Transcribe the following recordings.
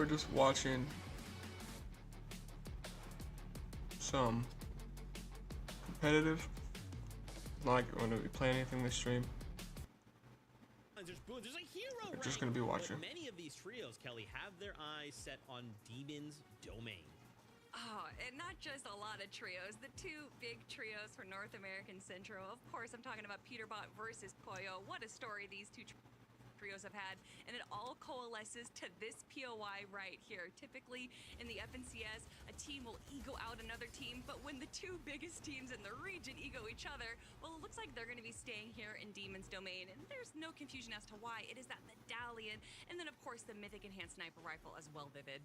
we're just watching some competitive. Not like we're gonna be playing anything this stream. There's a hero We're just gonna be watching. Many of these trios, Kelly, have their eyes set on Demon's domain. Oh, and not just a lot of trios. The two big trios for North American Central. Of course, I'm talking about Peterbot versus Pollo. What a story these two trios have had, and it all coalesces to this POI right here. Typically, in the FNCS, a team will ego out another team, but when the two biggest teams in the region ego each other, well, it looks like they're going to be staying here in Demon's domain, and there's no confusion as to why. It is that medallion, and then, of course, the Mythic Enhanced Sniper Rifle as well, Vivid.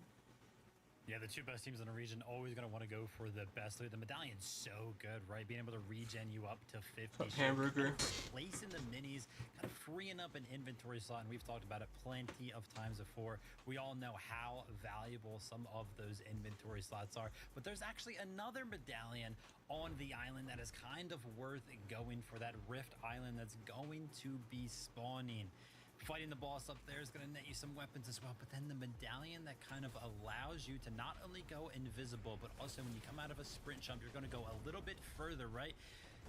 Yeah, the two best teams in the region always going to want to go for the best loot. The medallion's so good, right? Being able to regen you up to 50. Hamburger. Placing the minis, kind of freeing up an inventory slot, and we've talked about it plenty of times before. We all know how valuable some of those inventory slots are, but there's actually another medallion on the island that is kind of worth going for. That Rift Island that's going to be spawning. Fighting the boss up there is going to net you some weapons as well, but then the medallion that kind of allows you to not only go invisible, but also when you come out of a sprint jump, you're going to go a little bit further, right?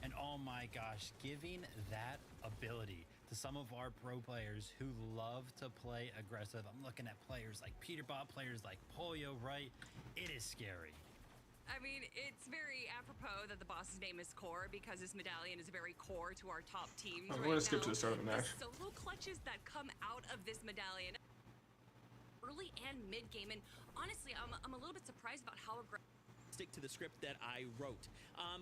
And oh my gosh, giving that ability to some of our pro players who love to play aggressive. I'm looking at players like Peterbot, players like Pollo, right? It is scary. I mean, it's very apropos that the boss's name is Core, because this medallion is very core to our top teams. I'm going to skip to the start of the match. The solo clutches that come out of this medallion, early and mid game, and honestly, I'm a little bit surprised about how aggressive. Stick to the script that I wrote.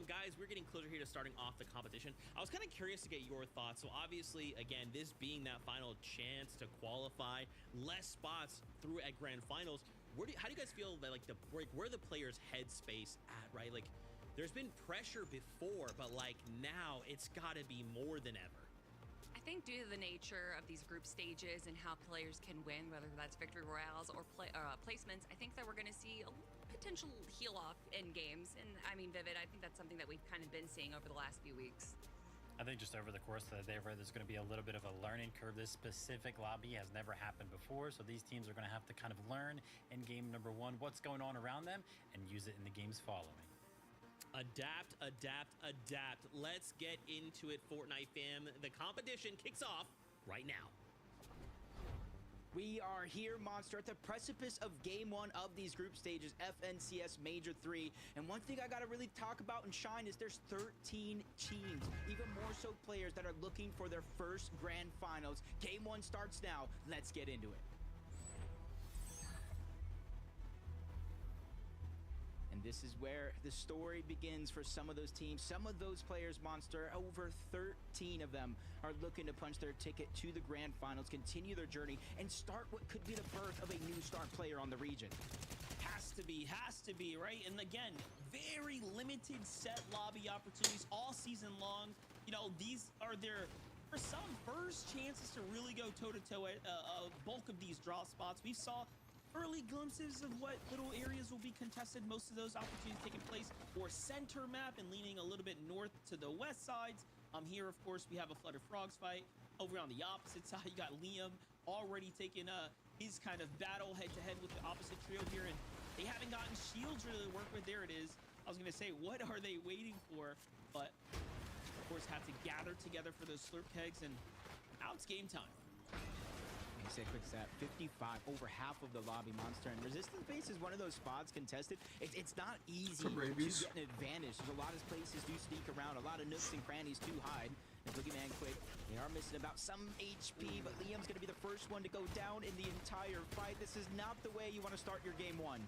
Guys, we're getting closer here to starting off the competition. I was kind of curious to get your thoughts. So obviously, again, this being that final chance to qualify, less spots through at grand finals. How do you guys feel that where the players' headspace at, right? Like, there's been pressure before, but like now it's got to be more than ever. I think due to the nature of these group stages and how players can win, whether that's victory royales or placements, I think that we're going to see a potential heal off in games. And I mean, Vivid, I think that's something that we've kind of been seeing over the last few weeks. I think just over the course of the day, there's going to be a little bit of a learning curve. This specific lobby has never happened before, so these teams are going to have to kind of learn in game number one what's going on around them and use it in the games following. Adapt, adapt, adapt. Let's get into it, Fortnite fam. The competition kicks off right now. We are here, Monster, at the precipice of game one of these group stages, FNCS Major 3. And one thing I got to really talk about and shine is there's 13 teams, even more so players that are looking for their first grand finals. Game one starts now. Let's get into it. And this is where the story begins for some of those teams. Some of those players, Monster, over 13 of them are looking to punch their ticket to the grand finals, continue their journey, and start what could be the birth of a new star player on the region. Has to be, right? And again, very limited set lobby opportunities all season long. You know, these are their, for some, first chances to really go toe-to-toe at a bulk of these draw spots. We saw early glimpses of what little areas will be contested. Most of those opportunities taking place for center map and leaning a little bit north to the west sides. Here, of course, we have a Flood of Frogs fight. Over on the opposite side, you got Liam already taking his kind of battle head-to-head with the opposite trio here, and they haven't gotten shields really to work with. There it is. I was going to say, what are they waiting for? But, of course, have to gather together for those slurp kegs, and now it's game time. Say quick stat, 55, over half of the lobby, Monster, and resistance base is one of those spots contested. It's not easy to get an advantage. There's a lot of places do sneak around, a lot of nooks and crannies to hide. And Boogeyman quick, they are missing about some HP, but Liam's going to be the first one to go down in the entire fight. This is not the way you want to start your game one.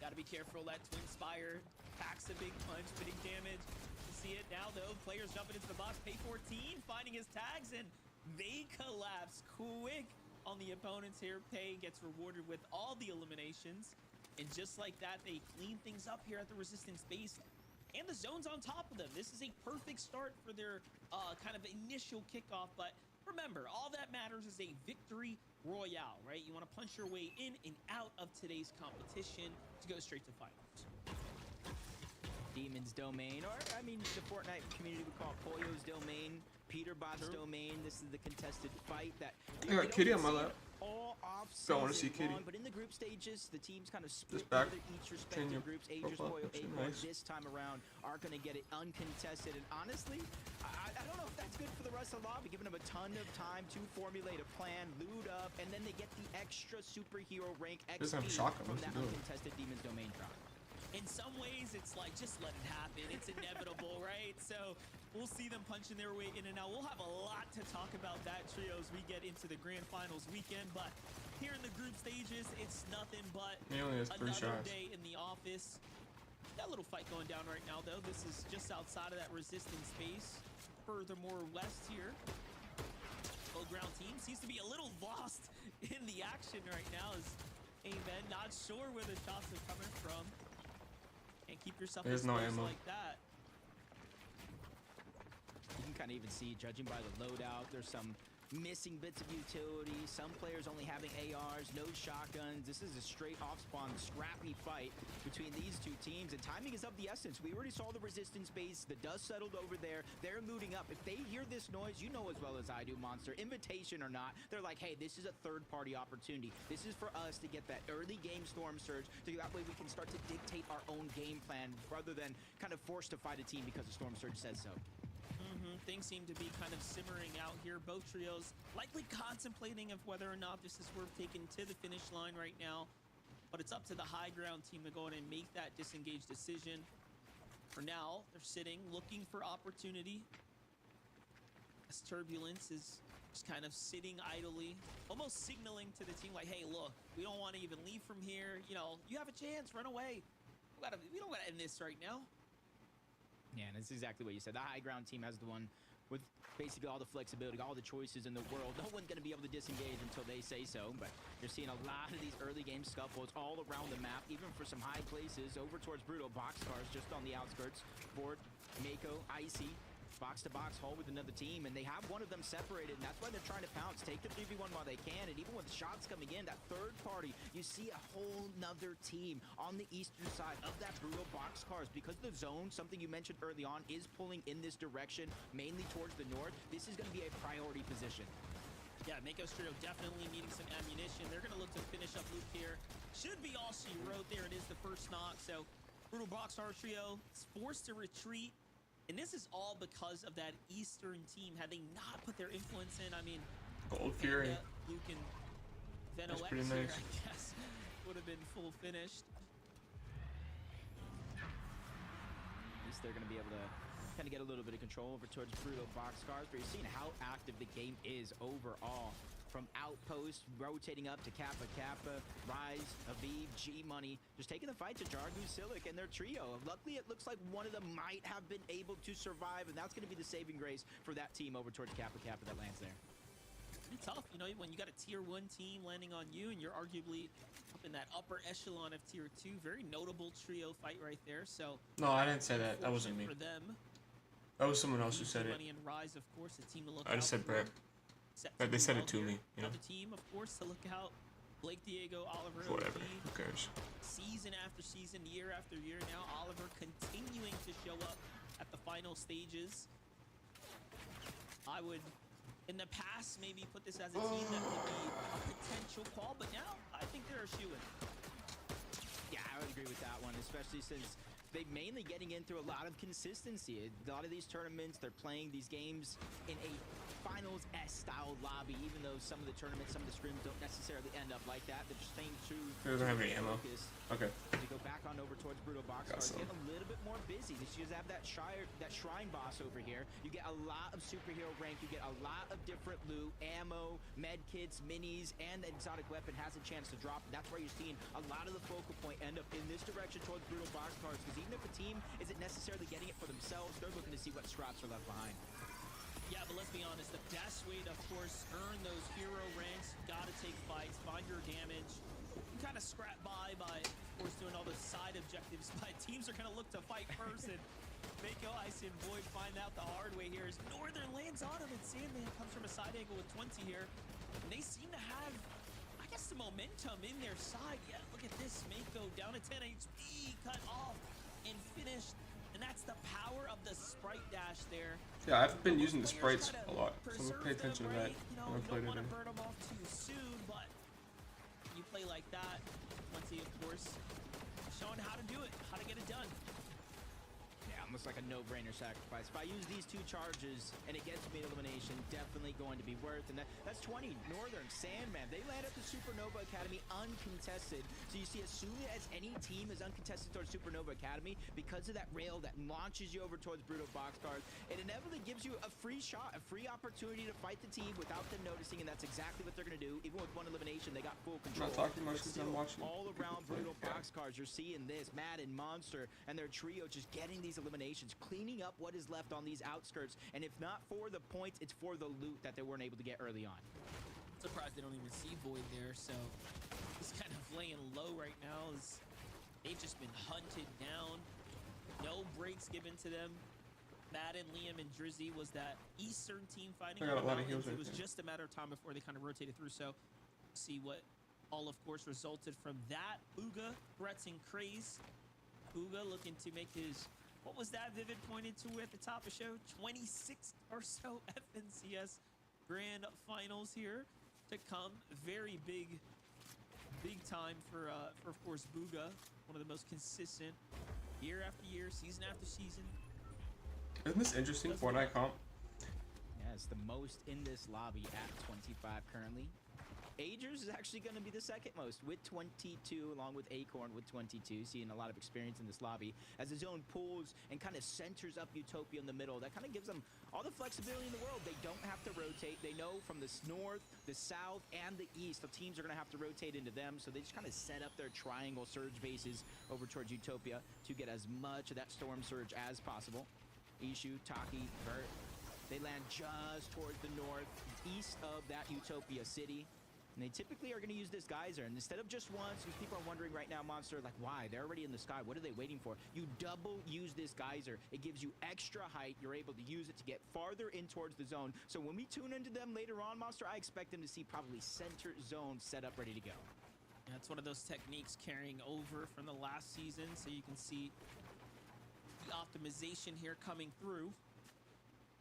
Got to be careful. That Twin Spire packs a big punch, big damage. You see it now, though. Players jumping into the box. Pay 14, finding his tags, and they collapse quick on the opponents here. Pay gets rewarded with all the eliminations, and just like that, they clean things up here at the resistance base, and the zone's on top of them. This is a perfect start for their kind of initial kickoff, but remember, all that matters is a victory royale, right? You want to punch your way in and out of today's competition to go straight to finals. Demon's domain, or I mean the Fortnite community would call it Pollo's domain. Peterbot's domain. This is the contested fight that I got Kitty on my lap. all off Don't want to see Kitty. long, but in the group stages, the teams kind of split back. into each respective groups. Aegis, profile Poyo, picture, Acorn nice. this time around are going to get it uncontested. And honestly, I don't know if that's good for the rest of the lobby, giving them a ton of time to formulate a plan, loot up, and then they get the extra superhero rank Doesn't have a XP shotgun, from what's that he doing? uncontested Demon's Domain drop. In some ways, it's like, just let it happen. It's inevitable, right? So we'll see them punching their way in and out. We'll have a lot to talk about that trio as we get into the grand finals weekend. But here in the group stages, it's nothing but He only has 3 another shots. day in the office. That little fight going down right now, though. This is just outside of that resistance space. Furthermore, west here. Low ground team seems to be a little lost in the action right now. As Amen, not sure where the shots are coming from. And keep yourself There's no exposed ammo. like that. You can kind of even see, judging by the loadout, there's some missing bits of utility. Some players only having ARs, no shotguns. This is a straight off-spawn scrappy fight between these two teams, and timing is of the essence. We already saw the resistance base. The dust settled over there. They're looting up. If they hear this noise, you know as well as I do, Monster, invitation or not, they're like, hey, this is a third-party opportunity. This is for us to get that early game storm surge, so that way we can start to dictate our own game plan rather than kind of forced to fight a team because the storm surge says so. Things seem to be kind of simmering out here. Both trios likely contemplating of whether or not this is worth taking to the finish line right now. But it's up to the high ground team to go in and make that disengaged decision. For now, they're sitting, looking for opportunity. As Turbulence is just kind of sitting idly, almost signaling to the team like, hey, look, we don't want to even leave from here. You know, you have a chance, run away. We don't gotta end this right now. Yeah, and it's exactly what you said. The high ground team has the one with basically all the flexibility, all the choices in the world. No one's going to be able to disengage until they say so, but you're seeing a lot of these early game scuffles all around the map, even for some high places over towards Brutal. Boxcars just on the outskirts. Board, Mako, Icy, box-to-box hole with another team, and they have one of them separated, and that's why they're trying to pounce, take the 3v1 while they can, and even with shots coming in, that third party, you see a whole nother team on the eastern side of that Brutal Boxcars. Because the zone, something you mentioned early on, is pulling in this direction, mainly towards the north, this is going to be a priority position. Yeah, Mako's trio definitely needing some ammunition. They're going to look to finish up loop here. Should be all she wrote. There it is, the first knock. So Brutal Boxcar trio is forced to retreat. And this is all because of that Eastern team. Had they not put their influence in, I mean, Gold Fury. Luke and Veno That's X pretty here, nice. I guess, would have been full finished. At least they're going to be able to kind of get a little bit of control over towards Brutal Boxcars, but you're seeing how active the game is overall. From Outpost, rotating up to Kappa Kappa, Rise, Aviv, G-Money, just taking the fight to Jargu, Silic, and their trio. Luckily, it looks like one of them might have been able to survive, and that's going to be the saving grace for that team over towards Kappa Kappa that lands there. Pretty tough, you know, when you got a tier 1 team landing on you, and you're arguably up in that upper echelon of tier 2. Very notable trio fight right there. So No, I didn't say that. That wasn't me. for them. That was someone else who said it. Money and Rise, of course, a team to look I just out said for. Brett. Set They said well it to here. me, you know. Another team, of course, to look out. Blake, Diego, Oliver, Whatever. OG. Who cares? Season after season, year after year now, Oliver continuing to show up at the final stages. I would, in the past, maybe put this as a team that could be a potential call, but now I think they're a shoo-in. Yeah, I would agree with that one, especially since they're mainly getting into a lot of consistency. A lot of these tournaments, they're playing these games in a finals-esque style lobby, even though some of the tournaments, some of the scrims don't necessarily end up like that. They're just staying true He doesn't have any their ammo. focus. Okay. As you go back on over towards Brutal Boxcars, some. getting a little bit more busy. This you have that shrine boss over here. You get a lot of superhero rank. You get a lot of different loot, ammo, med kits, minis, and the exotic weapon has a chance to drop. That's where you're seeing a lot of the focal point end up in this direction towards Brutal Boxcars, because even if a team isn't necessarily getting it for themselves, they're looking to see what scraps are left behind. Yeah, but let's be honest, the best way to, of course, earn those hero ranks, gotta take fights, find your damage. You kind of scrap by, of course, doing all the side objectives, but teams are gonna look to fight first, and Mako, Ice, and Void find out the hard way here as Northern lands on him, and Sandman comes from a side angle with 20 here, and they seem to have, I guess, the momentum in their side. Yeah, look at this, Mako down to 10 HP, cut off, and finished. And that's the power of the sprite dash there. Yeah, I've been using the Players sprites try a lot, so I'm gonna preserve pay attention them, to that right? You know, when I you play don't want to today. burn them off too soon, but you play like that. Quincy, of course, showing how to do it, how to get it done. Yeah, almost like a no-brainer sacrifice. If I use these 2 charges and it gets me an elimination, definitely going to be worth. And that's 20. Northern Sandman, they land at the Supernova Academy uncontested. So you see, as soon as any team is uncontested towards Supernova Academy, because of that rail that launches you over towards Brutal Boxcars, it inevitably gives you a free shot, a free opportunity to fight the team without them noticing, and that's exactly what they're going to do. Even with 1 elimination, they got full control. I'm not talking much But because I'm still, watching. all around Brutal Yeah. Boxcars, you're seeing this. Mad and Monster and their trio just getting these eliminations, cleaning up what is left on these outskirts. And if not for the points, it's for the loot that they weren't able to get early on. Surprised they don't even see Void there, so he's kind of laying low right now as they've just been hunted down. No breaks given to them. Madden, Liam, and Drizzy was that Eastern team fighting. I got a on the lot of mountains. heals right It was there. just a matter of time before they kind of rotated through, so see what all, of course, resulted from that. Uga, Threats, and Craze. Uga looking to make his, what was that Vivid pointed to at the top of the show? 26 or so FNCS Grand Finals here to come. Very big time for of course, Booga. One of the most consistent year after year, season after season. Isn't this interesting? Fortnite Comp. Yeah, it's the most in this lobby at 25 currently. Agers is actually going to be the 2nd most with 22, along with Acorn with 22. Seeing a lot of experience in this lobby as the zone pulls and kind of centers up Utopia in the middle. That kind of gives them all the flexibility in the world. They don't have to rotate. They know from the north, the south, and the east, the teams are going to have to rotate into them. So they just kind of set up their triangle surge bases over towards Utopia to get as much of that storm surge as possible. Ishu, Taki, Vert, they land just towards the north, east of that Utopia city. And they typically are going to use this geyser. And instead of just once, because people are wondering right now, Monster, like, why? They're already in the sky. What are they waiting for? You double use this geyser. It gives you extra height. You're able to use it to get farther in towards the zone. So when we tune into them later on, Monster, I expect them to see probably center zone set up ready to go. Yeah, it's one of those techniques carrying over from the last season. So you can see the optimization here coming through.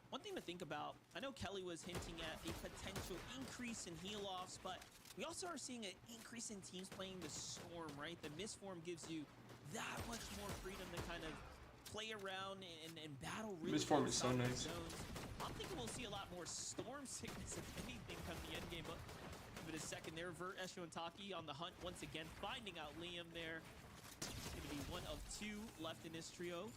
One thing to think about, I know Kelly was hinting at a potential increase in heal-offs, but we also are seeing an increase in teams playing the Storm, right? The Mistform gives you that much more freedom to kind of play around and battle really Mistform is so inside the nice. zones. I'm thinking we'll see a lot more Storm sickness, if anything, come the end game, but give it a second there. Vert, Eshu, and Taki on the hunt once again, finding out Liam there. It's going to be 1 of 2 left in this trio.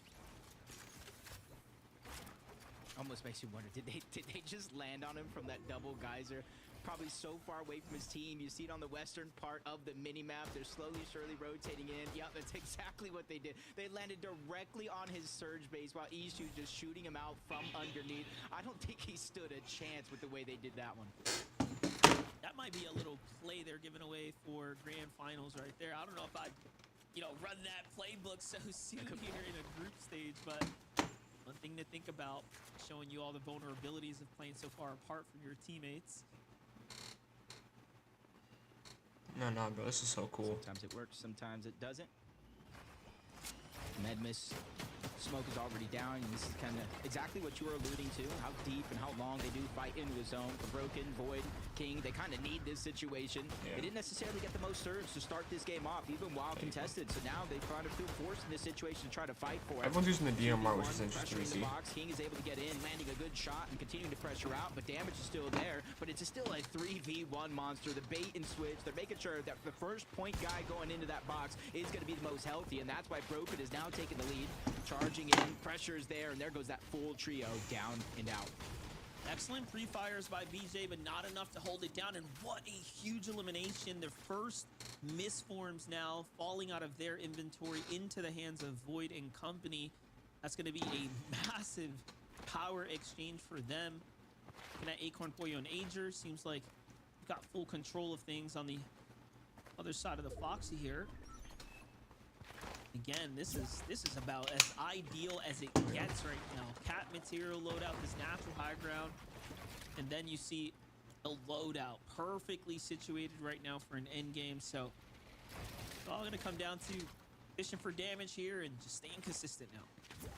Almost makes you wonder, did they just land on him from that double geyser? Probably so far away from his team. You see it on the western part of the mini-map. They're slowly, surely rotating in. Yep, that's exactly what they did. They landed directly on his surge base while Ishu just shooting him out from underneath. I don't think he stood a chance with the way they did that one. That might be a little play they're giving away for grand finals right there. I don't know if I'd, run that playbook so soon here in a group stage, but one thing to think about, showing you all the vulnerabilities of playing so far apart from your teammates. No, bro, this is so cool. Sometimes it works, sometimes it doesn't. Medmis, smoke is already down, and this is kind of exactly what you were alluding to, how deep and how long they do fight into the zone. For Broken, Void, King, they kind of need this situation. Yeah. They didn't necessarily get the most surge to start this game off, even while contested, so now they kind of feel forced in this situation to try to fight for it. Everyone's using the DMR, which is interesting to Pressuring see. the box, King is able to get in, landing a good shot and continuing to pressure out, but damage is still there. But it's still a 3v1 monster. The bait and switch, they're making sure that the first point guy going into that box is going to be the most healthy, and that's why Broken is now taking the lead, charging in, pressure's there, and there goes that full trio down and out. Excellent pre-fires by BJ, but not enough to hold it down. And what a huge elimination. The first Mistforms now falling out of their inventory into the hands of Void and company. That's going to be a massive power exchange for them. Looking at Acorn, Pollo, and Ager, seems like we've got full control of things on the other side of the Foxy here. Again, this is about as ideal as it gets right now. Cat material loadout, this natural high ground, and then you see the loadout perfectly situated right now for an end game. So it's all going to come down to fishing for damage here and just staying consistent now.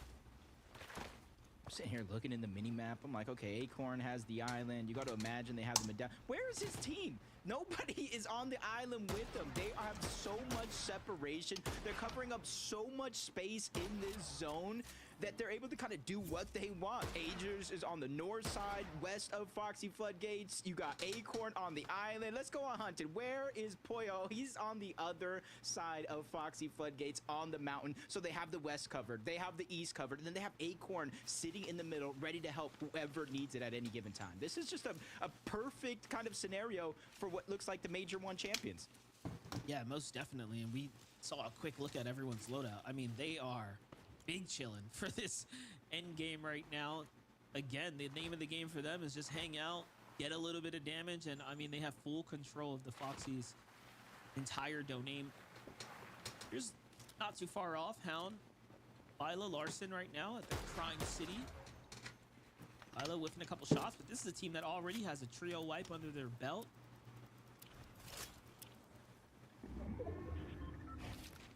sitting here looking in the mini map. I'm like, okay, Acorn has the island. You got to imagine they have the medallion. Where is his team? Nobody is on the island with them. They have so much separation. They're covering up so much space in this zone that they're able to kind of do what they want. Agers is on the north side, west of Foxy Floodgates. You got Acorn on the island. Let's go on hunted. Where is Pollo? He's on the other side of Foxy Floodgates on the mountain. So they have the west covered. They have the east covered. And then they have Acorn sitting in the middle, ready to help whoever needs it at any given time. This is just a perfect kind of scenario for what looks like the Major 1 champions. Yeah, most definitely. And we saw a quick look at everyone's loadout. I mean, they are big chilling for this end game right now. Again, the name of the game for them is just hang out, get a little bit of damage, and I mean, they have full control of the Foxy's entire domain. Here's not too far off, Hound. Lila Larson right now at the Crime City. Lila whiffing a couple shots, but this is a team that already has a trio wipe under their belt.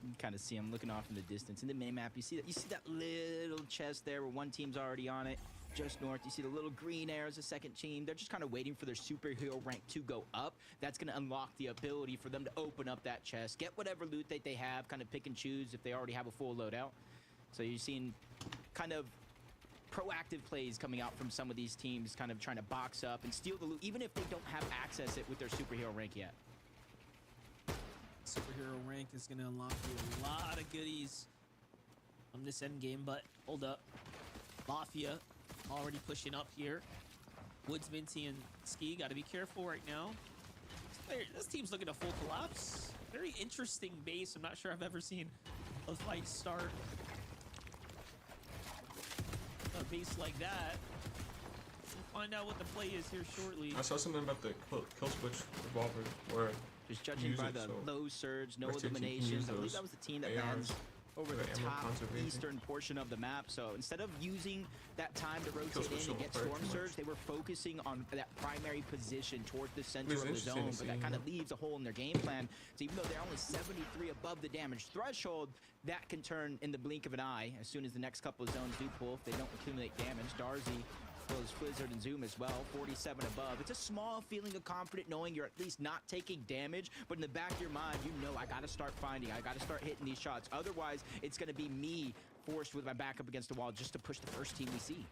You kind of see him looking off in the distance. In the minimap, you see that little chest there where one team's already on it. Just north, you see the little green arrows, the second team. They're just kind of waiting for their superhero rank to go up. That's going to unlock the ability for them to open up that chest, get whatever loot that they have, kind of pick and choose if they already have a full loadout. So you're seeing kind of proactive plays coming out from some of these teams, kind of trying to box up and steal the loot, even if they don't have access it with their superhero rank yet. Superhero rank is going to unlock you a lot of goodies on this end game, but hold up. Lafia already pushing up here. Woods, Minty, and Ski got to be careful right now. This team's looking at full collapse. Very interesting base. I'm not sure I've ever seen a fight start a base like that. We'll find out what the play is here shortly. I saw something about the kill switch revolver where just judging by the low surge, no eliminations. I believe that was the team that bans over the top eastern portion of the map. So instead of using that time to rotate in and get Storm Surge, they were focusing on that primary position towards the center of the zone. But that kind of leaves a hole in their game plan. So even though they're only 73 above the damage threshold, that can turn in the blink of an eye as soon as the next couple of zones do pull if they don't accumulate damage. Darzi goes Blizzard and Zoom as well, 47 above. It's a small feeling of confident knowing you're at least not taking damage, but in the back of your mind, you know, I gotta start finding, I gotta start hitting these shots. Otherwise, it's gonna be me forced with my back up against the wall just to push the first team we see.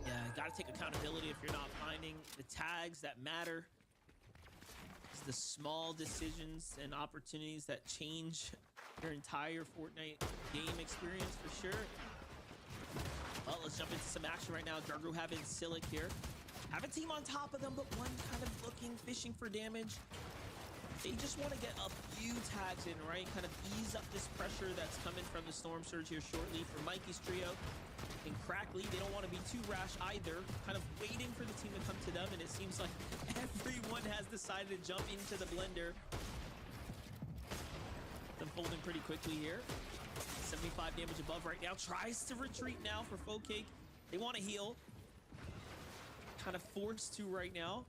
Yeah, gotta take accountability if you're not finding the tags that matter. It's the small decisions and opportunities that change your entire Fortnite game experience for sure. Well, let's jump into some action right now. Jargru having Silic here. Have a team on top of them, but one kind of looking, fishing for damage. They just want to get a few tags in, right? Kind of ease up this pressure that's coming from the Storm Surge here shortly for Mikey's trio. And Crackly, they don't want to be too rash either. Kind of waiting for the team to come to them, and it seems like everyone has decided to jump into the blender. Unfolding pretty quickly here. 75 damage above right now. Tries to retreat now for Focake. They want to heal. Kind of forced to right now.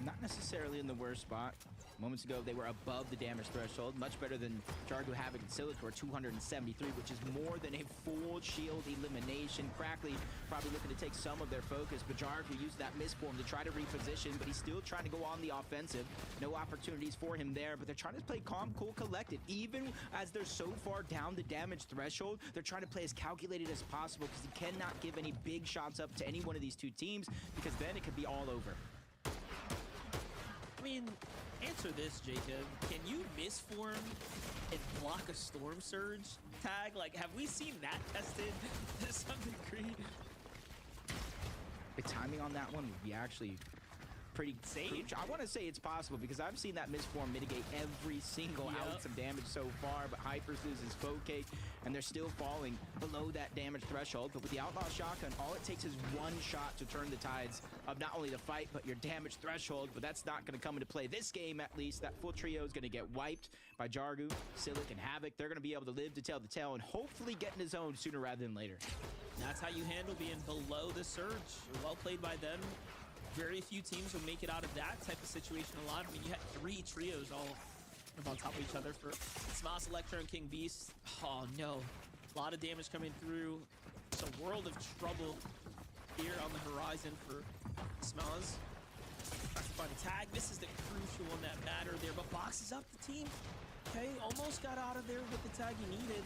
Not necessarily in the worst spot. Moments ago, they were above the damage threshold. Much better than Jargo, Havoc, and Silic, who are 273, which is more than a full shield elimination. Crackly probably looking to take some of their focus, but Jargo used that misform to try to reposition, but he's still trying to go on the offensive. No opportunities for him there, but they're trying to play calm, cool, collected. Even as they're so far down the damage threshold, they're trying to play as calculated as possible because you cannot give any big shots up to any one of these two teams because then it could be all over. I mean, answer this, Jacob. Can you misform and block a Storm Surge tag? Like, have we seen that tested to some degree? The timing on that one would be actually pretty insane. I want to say it's possible because I've seen that misform mitigate every single ounce of damage so far, but Hypers loses Focake, and they're still falling below that damage threshold. But with the Outlaw Shotgun, all it takes is one shot to turn the tides of not only the fight, but your damage threshold. But that's not going to come into play this game, at least. That full trio is going to get wiped by Jargu, Silic, and Havoc. They're going to be able to live to tell the tale and hopefully get in his own sooner rather than later. That's how you handle being below the surge. Well played by them. Very few teams will make it out of that type of situation alive. I mean, you had 3 trios all on top of each other for Smas, Electro, and King Beast. Oh, no. A lot of damage coming through. It's a world of trouble here on the horizon for Smaz. Trying to find a tag. This is the crucial one that mattered there, but boxes up the team. Okay, almost got out of there with the tag he needed.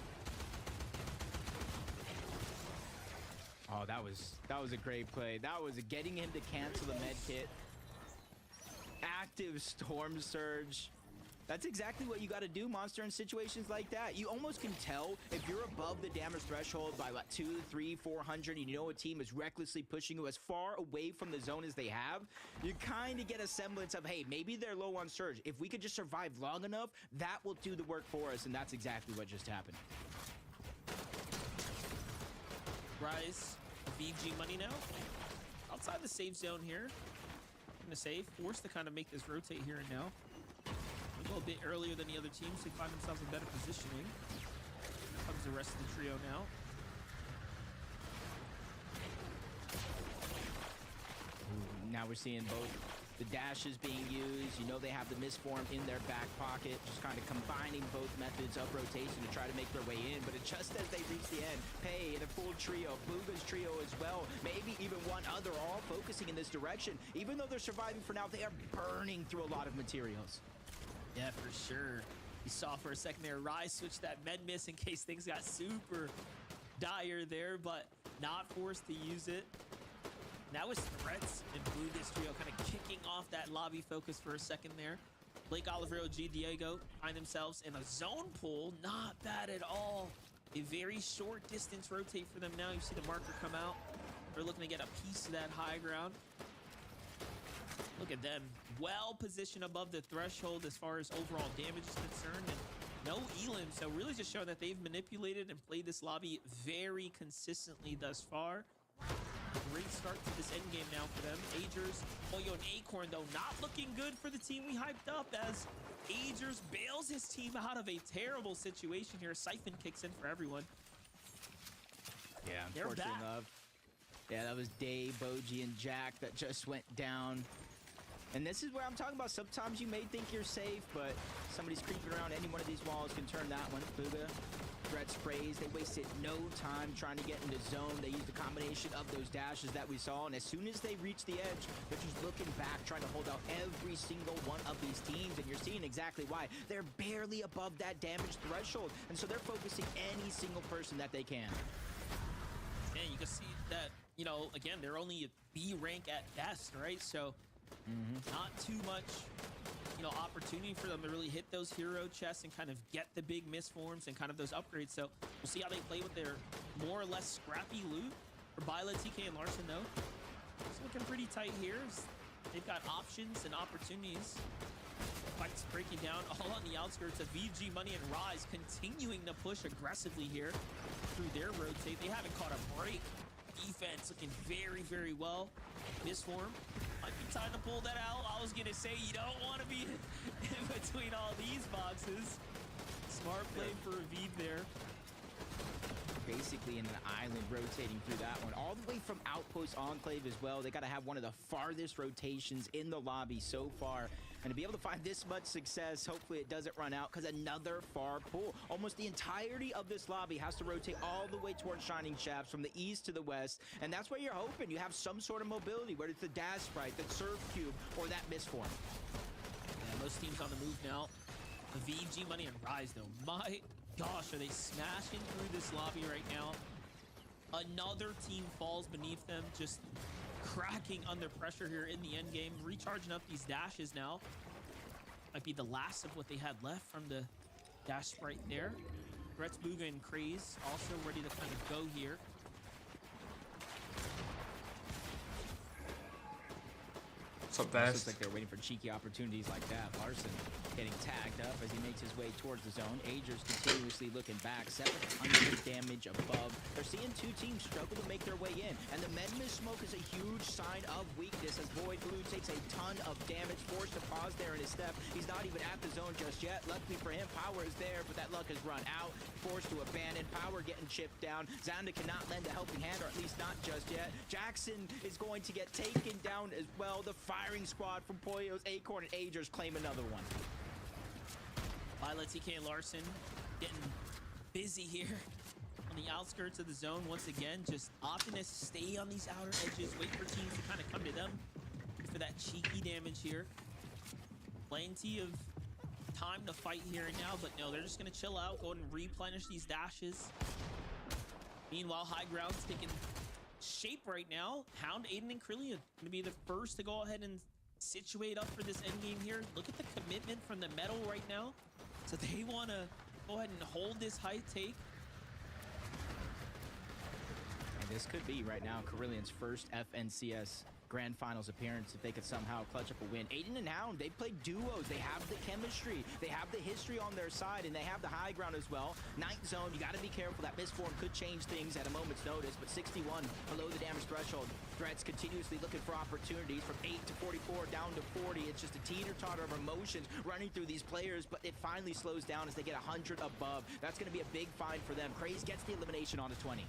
Oh, that was a great play. That was getting him to cancel the med kit. Active Storm Surge. That's exactly what you got to do, Monster, in situations like that. You almost can tell if you're above the damage threshold by what, 200, 300, 400, and you know a team is recklessly pushing you as far away from the zone as they have. You kind of get a semblance of, hey, maybe they're low on surge. If we could just survive long enough, that will do the work for us, and that's exactly what just happened. Rise, VG money now. Outside the safe zone here. Gonna save, forced to kind of make this rotate here and now. A little bit earlier than the other teams to find themselves in better positioning. Comes the rest of the trio now. Now we're seeing both the dashes being used. You know they have the misform in their back pocket, just kind of combining both methods of rotation to try to make their way in. But just as they reach the end, Pei in a full trio, Booga's trio as well, maybe even one other, all focusing in this direction. Even though they're surviving for now, they are burning through a lot of materials. Yeah, for sure. You saw for a second there, Rise switched that med miss in case things got super dire there, but not forced to use it. Now it's Threats and Blue's trio kind of kicking off that lobby focus for a second there. Blake Olivero, G. Diego find themselves in a zone pull. Not bad at all. A very short distance rotate for them now. You see the marker come out. They're looking to get a piece of that high ground. Look at them. Well positioned above the threshold as far as overall damage is concerned. And no elim. So really just showing that they've manipulated and played this lobby very consistently thus far. Great start to this end game now for them. Agers, Pollo, and Acorn, though, not looking good for the team we hyped up as Agers bails his team out of a terrible situation here. Siphon kicks in for everyone. Yeah, They're unfortunately back. enough. Yeah, that was Dave, Boji, and Jack that just went down. And this is where I'm talking about. Sometimes you may think you're safe, but somebody's creeping around any one of these walls can turn that one. Booga, Threat sprays. They wasted no time trying to get into zone. They used a combination of those dashes that we saw. And as soon as they reach the edge, they're just looking back, trying to hold out every single one of these teams. And you're seeing exactly why. They're barely above that damage threshold. And so they're focusing any single person that they can. And you can see that, you know, again, they're only a B rank at best, right? So not too much, you know, opportunity for them to really hit those hero chests and kind of get the big misforms and kind of those upgrades. So we'll see how they play with their more or less scrappy loot. For Bila, TK, and Larson, though, it's looking pretty tight here. They've got options and opportunities. Fights breaking down all on the outskirts of VG Money and Rise continuing to push aggressively here through their rotate. They haven't caught a break. Defense looking very, very well. Misform. Might be time to pull that out. I was going to say you don't want to be in between all these boxes. Smart play for Aviv there. Basically in an island rotating through that one. All the way from Outpost Enclave as well. They got to have one of the farthest rotations in the lobby so far. And to be able to find this much success, hopefully it doesn't run out, because another far pull. Almost the entirety of this lobby has to rotate all the way towards Shining Shafts from the east to the west. And that's where you're hoping. You have some sort of mobility, whether it's the Dash Sprite, the Surf Cube, or that Misform. Yeah, most teams on the move now. The VG Money and Rise, though. My gosh, are they smashing through this lobby right now? Another team falls beneath them, just cracking under pressure here in the end game, recharging up these dashes now. Might be the last of what they had left from the dash sprite there. Threats, Booga, and Craze also ready to kind of go here. What's up, Looks Best? like they're waiting for cheeky opportunities like that. Larson getting tagged up as he makes his way towards the zone. Agers continuously looking back. 700 damage above. They're seeing two teams struggle to make their way in. And the Medmiss smoke is a huge sign of weakness as Void Blue takes a ton of damage. Forced to pause there in his step. He's not even at the zone just yet. Luckily for him, Power is there, but that luck has run out. Forced to abandon. Power getting chipped down. Xander cannot lend a helping hand, or at least not just yet. Jackson is going to get taken down as well. The firing squad from Pollos, Acorn, and Agers claim another one. Violet, TK, and Larson getting busy here on on the outskirts of the zone once again, just opting to stay on these outer edges, wait for teams to kind of come to them for that cheeky damage here. Plenty of time to fight here and now, but no, they're just going to chill out, go ahead and replenish these dashes. Meanwhile, high ground's taking shape right now. Hound, Aiden, and Krillian going to be the first to go ahead and situate up for this end game here. Look at the commitment from the metal right now. So they want to go ahead and hold this high take. And this could be right now Carillian's first FNCS Grand Finals appearance if they could somehow clutch up a win. Aiden and Hound, they play duos. They have the chemistry. They have the history on their side, and they have the high ground as well. Ninth zone, you got to be careful. That misform could change things at a moment's notice, but 61 below the damage threshold. Threats continuously looking for opportunities from 8 to 44 down to 40. It's just a teeter-totter of emotions running through these players, but it finally slows down as they get 100 above. That's going to be a big find for them. Craze gets the elimination on to 20.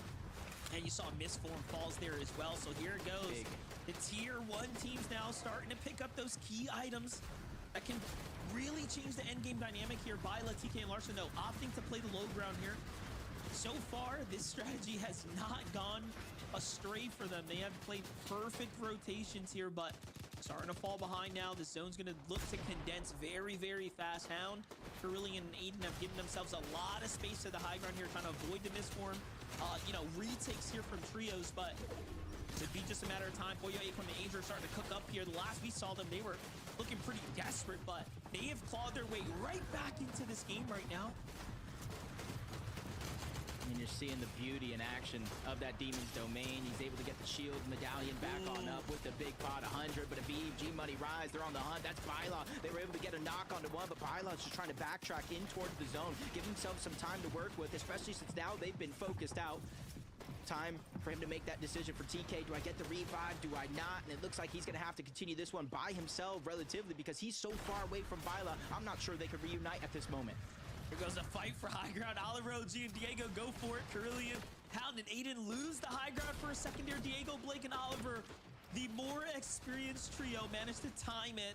And you saw misform falls there as well, so here it goes. Big. The tier 1 teams now starting to pick up those key items that can really change the end game dynamic here. Byla, TK, and Larson, though, opting to play the low ground here. So far, this strategy has not gone astray for them. They have played perfect rotations here, but starting to fall behind now. The zone's going to look to condense very, very fast. Hound, Carillian, and Aiden have given themselves a lot of space to the high ground here, trying to avoid the misform. You know, retakes here from trios, but it'd be just a matter of time. Pollo, Acorn, and Angel are starting to cook up here. The last we saw them, they were looking pretty desperate, but they have clawed their way right back into this game right now. And you're seeing the beauty and action of that Demon's Domain. He's able to get the shield medallion back on up with the big pot 100, but a BG money rise. They're on the hunt. That's Byla. They were able to get a knock onto one, but Byla's just trying to backtrack in towards the zone, give himself some time to work with, especially since now they've been focused out. Time for him to make that decision for TK. Do I get the revive? Do I not? And it looks like he's going to have to continue this one by himself relatively because he's so far away from Byla. I'm not sure they could reunite at this moment. Here goes a fight for high ground. Oliver, OG, and Diego go for it. Carillion, Hound, and Aiden lose the high ground for a second there. Diego, Blake, and Oliver, the more experienced trio, managed to time it.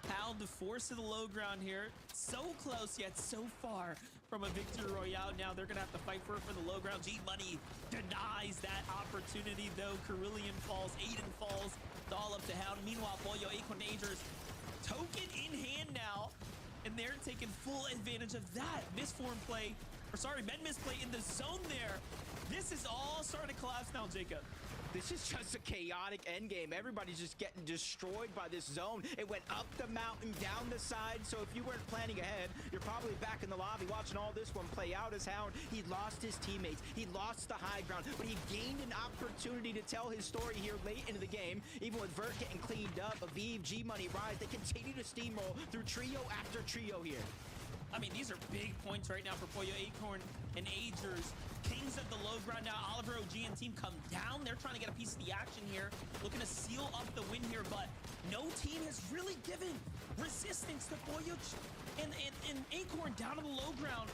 Hound, the force of the low ground here. So close, yet so far from a victory royale. Now they're going to have to fight for the low ground. G-Money denies that opportunity, though. Carillion falls, Aiden falls. It's all up to Hound. Meanwhile, Pollo, Acorn, Angels, token in hand now. And they're taking full advantage of that misform play, or sorry, med misplay in the zone there. This is all starting to collapse now, Jacob. This is just a chaotic endgame. Everybody's just getting destroyed by this zone. It went up the mountain, down the side, so if you weren't planning ahead, you're probably back in the lobby watching all this one play out as Hound. He lost his teammates. He lost the high ground, but he gained an opportunity to tell his story here late into the game. Even with Vert getting cleaned up, Aviv, G-Money, Rise, they continue to steamroll through trio after trio here. I mean, these are big points right now for Pollo, Acorn, and Agers. Kings of the low ground now. Oliver, OG, and team come down. They're trying to get a piece of the action here. Looking to seal up the win here, but no team has really given resistance to Pollo and Acorn down to the low ground.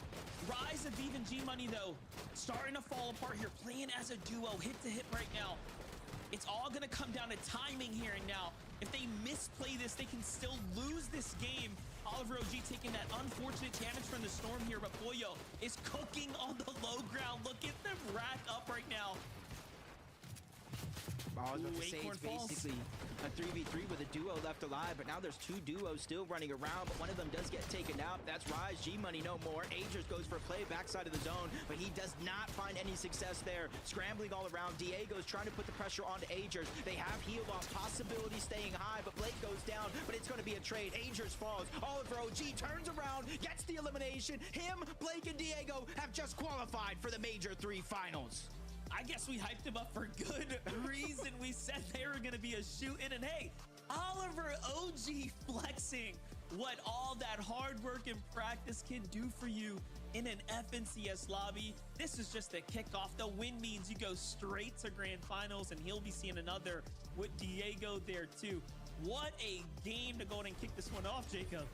Rise, Aviv, and G-Money, though, starting to fall apart here. Playing as a duo, hit to hit right now. It's all going to come down to timing here and now. If they misplay this, they can still lose this game. Oliver, OG taking that unfortunate damage from the storm here, but Pollo is cooking on the low ground. Look at them rack up right now. I was about to say, it's basically a 3v3 with a duo left alive, but now there's two duos still running around, but one of them does get taken out. That's Rise. G-Money no more. Agers goes for a play backside of the zone, but he does not find any success there. Scrambling all around. Diego's trying to put the pressure onto Agers. They have heal off, possibility staying high, but Blake goes down, but it's going to be a trade. Agers falls. Oliver OG turns around, gets the elimination. Him, Blake, and Diego have just qualified for the Major 3 finals. I guess we hyped him up for good reason. We said they were going to be a shoot-in, and hey, Oliver OG flexing what all that hard work and practice can do for you in an FNCS lobby. This is just a kickoff. The win means you go straight to grand finals, and he'll be seeing another with Diego there too. What a game to go ahead and kick this one off, Jacob.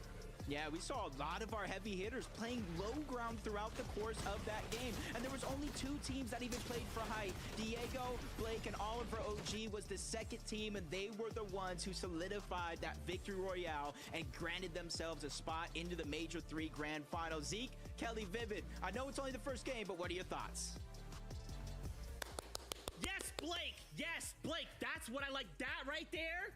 Yeah, we saw a lot of our heavy hitters playing low ground throughout the course of that game. And there was only 2 teams that even played for height. Diego, Blake, and Oliver OG was the second team, and they were the ones who solidified that victory royale and granted themselves a spot into the Major 3 Grand Final. Zeke, Kelly, Vivid, I know it's only the first game, but what are your thoughts? Blake, yes, Blake, that's what I like. That right there,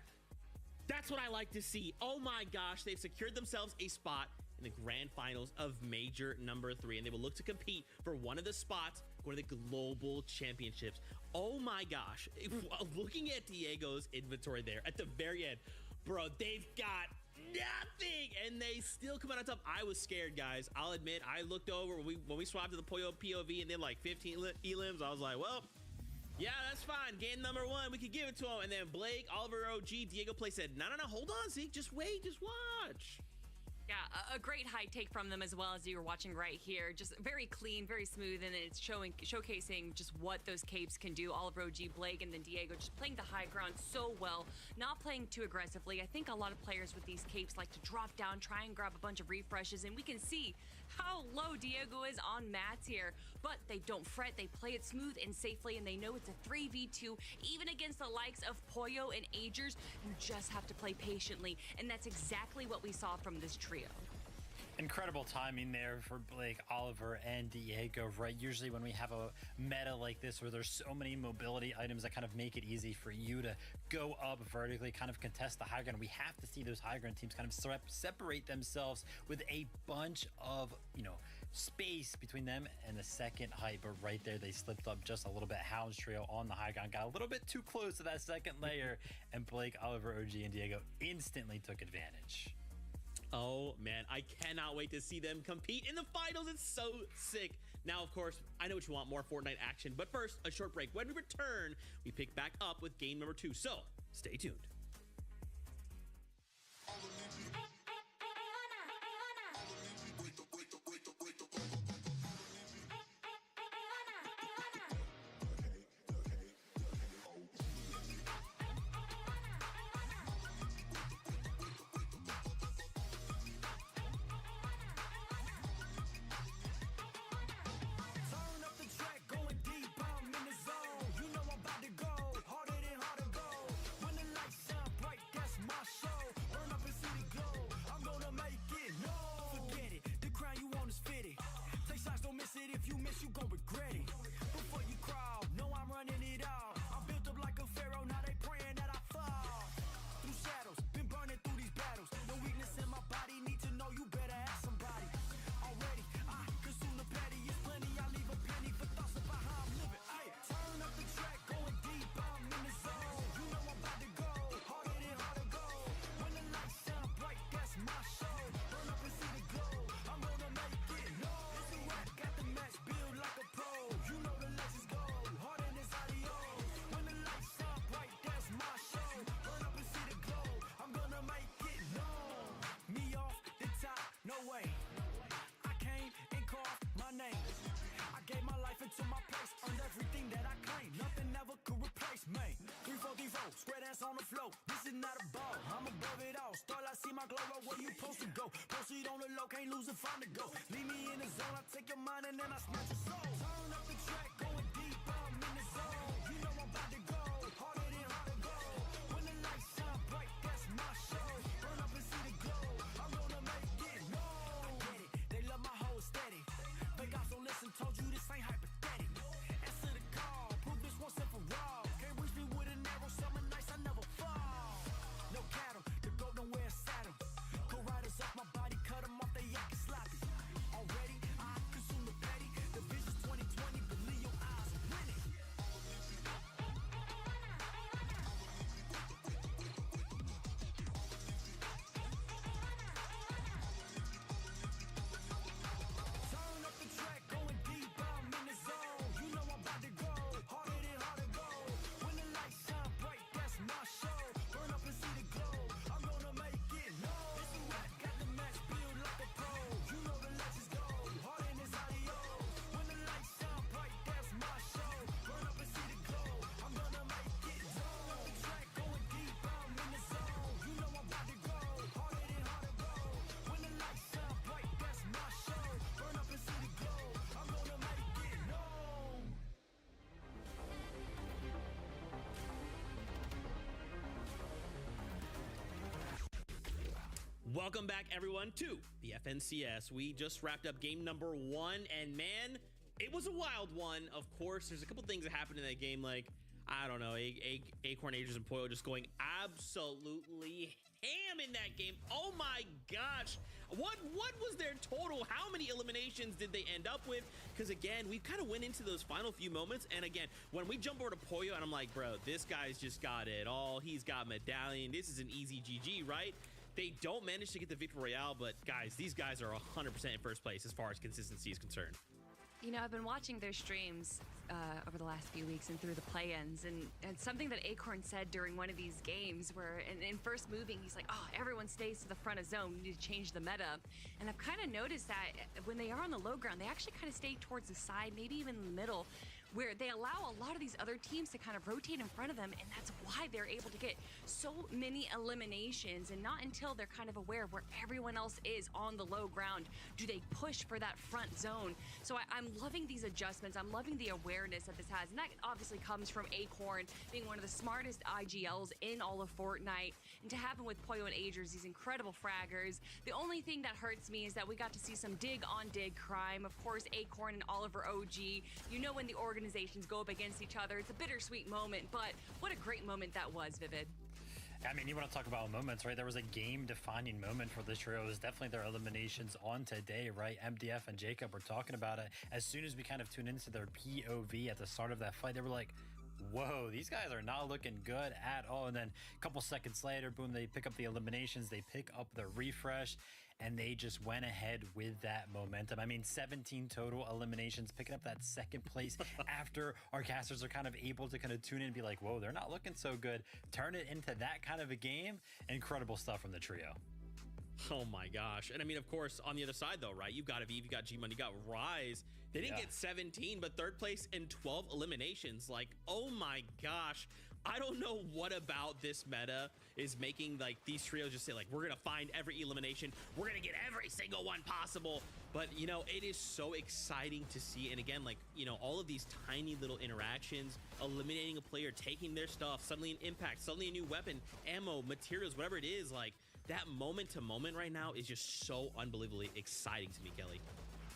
that's what I like to see. Oh my gosh, they've secured themselves a spot in the grand finals of Major number 3, and they will look to compete for one of the spots going to the global championships. Oh my gosh, looking at Diego's inventory there at the very end, bro, they've got nothing and they still come out on top. I was scared, guys. I'll admit, I looked over when we swapped to the Poyo POV and then like 15 elims. I was like, well, yeah, that's fine. Game number 1, we could give it to him. And then Blake, Oliver OG, Diego Play said, no, hold on, Zeke, just wait, just watch. Yeah, a great high take from them as well, as you were watching right here. Just very clean, very smooth, and it's showcasing just what those capes can do. Oliver OG, Blake, and then Diego just playing the high ground so well, not playing too aggressively. I think a lot of players with these capes like to drop down, try and grab a bunch of refreshes, and we can see how low Diego is on mats here. But they don't fret, they play it smooth and safely, and they know it's a 3v2, even against the likes of Poyo and Agers. You just have to play patiently, and that's exactly what we saw from this trio. Incredible timing there for Blake, Oliver, and Diego, right? Usually when we have a meta like this where there's so many mobility items that kind of make it easy for you to go up vertically, kind of contest the high ground, we have to see those high ground teams kind of separate themselves with a bunch of, space between them and the second height. But right there, they slipped up just a little bit. Hounds trio on the high ground got a little bit too close to that second layer, and Blake, Oliver, OG, and Diego instantly took advantage. Oh man, I cannot wait to see them compete in the finals. It's so sick. Now, of course, I know what you want, more Fortnite action, but first, a short break. When we return, we pick back up with game number 2, so stay tuned. If you miss, you gon' regret it. Before you crawl, know I'm running it all. I'm built up like a pharaoh, now they praying that I fall. Through shadows, been burning through these battles. No weakness in my body, need to know you better ask somebody. Already, I consume the patty, it's plenty. I leave a penny for thoughts about how I'm living. Ay, turn up the track, going deep, I'm in the zone. You know I'm about to go, harder than hard to go. When the lights shine bright, that's my show. Burn up and see the glow, I'm gonna make it. No, it's a rap, got the match build like a pro. You know the legends go, harder than this adios. When the lights shine bright, that's my show. Burn up and see the glow, I'm gonna make it known. Me off the top, no way. I came and carved my name. I gave my life into my place, earned everything that I claim. Nothing ever could replace me. 3-4-3-4, square dance on the floor. This is not a ball, I'm above it all. Start, I see my glow up, where you supposed to go. Post it on the low, can't lose and find the go. Leave me in the zone, I take your mind and then I snatch your soul. Turn up the track, going deep, I'm in the zone. You know I'm about to go, harder than hard to go. When the lights shine bright, that's my show. Burn up and see the glow, I'm gonna make it known. I get it, they love my whole steady. Fake out, so listen, told you this ain't hypothetical. Answer the call, prove this once and for all. Can't reach me with an arrow, summer nights I never fall. No cattle, the goat don't wear a saddle. Go riders off my body, cut them off, they acting sloppy. Already, I consume the petty. The vision's 2020, believe your eyes are winning. Turn up the track, going deep, I'm in the zone. You know I'm about to go, harder than hard to go. When the lights shine bright, that's my show. Burn up and see the glow, I'm gonna make it known. It's a rap, got the match build like a pro. You know the legends go, harder than this adios. When the lights shine bright, that's my show. Burn up and see the glow, I'm gonna make it known. Up the track, going deep, I'm in the zone. You know I'm about to go, harder than hard to go. When the lights shine bright, that's my show. Burn up and see the glow, I'm gonna make it known. Welcome back, everyone, to the FNCS. We just wrapped up game number 1, and man, it was a wild one. Of course, there's a couple things that happened in that game. Like, I don't know, Acorn, Ages, and Poyo just going absolutely ham in that game. Oh my gosh. What was their total? How many eliminations did they end up with? Because again, we kind of went into those final few moments. And again, when we jump over to Poyo and I'm like, bro, this guy's just got it all. He's got medallion. This is an easy GG, right? They don't manage to get the victory royale, but guys, these guys are 100% in first place as far as consistency is concerned. You know, I've been watching their streams over the last few weeks and through the play-ins, and something that Acorn said during one of these games where in first moving, he's like, oh, everyone stays to the front of zone, we need to change the meta. And I've kind of noticed that when they are on the low ground, they actually kind of stay towards the side, maybe even in the middle, where they allow a lot of these other teams to kind of rotate in front of them, and that's why they're able to get so many eliminations. And not until they're kind of aware of where everyone else is on the low ground do they push for that front zone. So I'm loving these adjustments. I'm loving the awareness that this has, and that obviously comes from Acorn being one of the smartest IGLs in all of Fortnite, and to have him with Poyo and Agers, these incredible fraggers. The only thing that hurts me is that we got to see some dig on dig crime. Of course, Acorn and Oliver OG, you know, when the organizations go up against each other, it's a bittersweet moment, but what a great moment that was, Vivid. I mean, you want to talk about moments, right? There was a game-defining moment for this trio. It was definitely their eliminations on today, right? MDF and Jacob were talking about it. As soon as we kind of tuned into their POV at the start of that fight, they were like, whoa, these guys are not looking good at all. And then a couple seconds later, boom, they pick up the eliminations, they pick up the refresh, and they just went ahead with that momentum. I mean, 17 total eliminations, picking up that second place after our casters are kind of able to kind of tune in and be like, whoa, they're not looking so good. Turn it into that kind of a game. Incredible stuff from the trio. Oh my gosh. And I mean, of course, on the other side though, right? You've got Aviv, you got G-Money, you got Rise. They didn't get 17, but third place in 12 eliminations. Like, oh my gosh. I don't know what about this meta is making like these trios just say like, we're going to find every elimination. We're going to get every single one possible. But, you know, it is so exciting to see. And again, like, you know, all of these tiny little interactions, eliminating a player, taking their stuff, suddenly an impact, suddenly a new weapon, ammo, materials, whatever it is, like that moment to moment right now is just so unbelievably exciting to me, Kelly.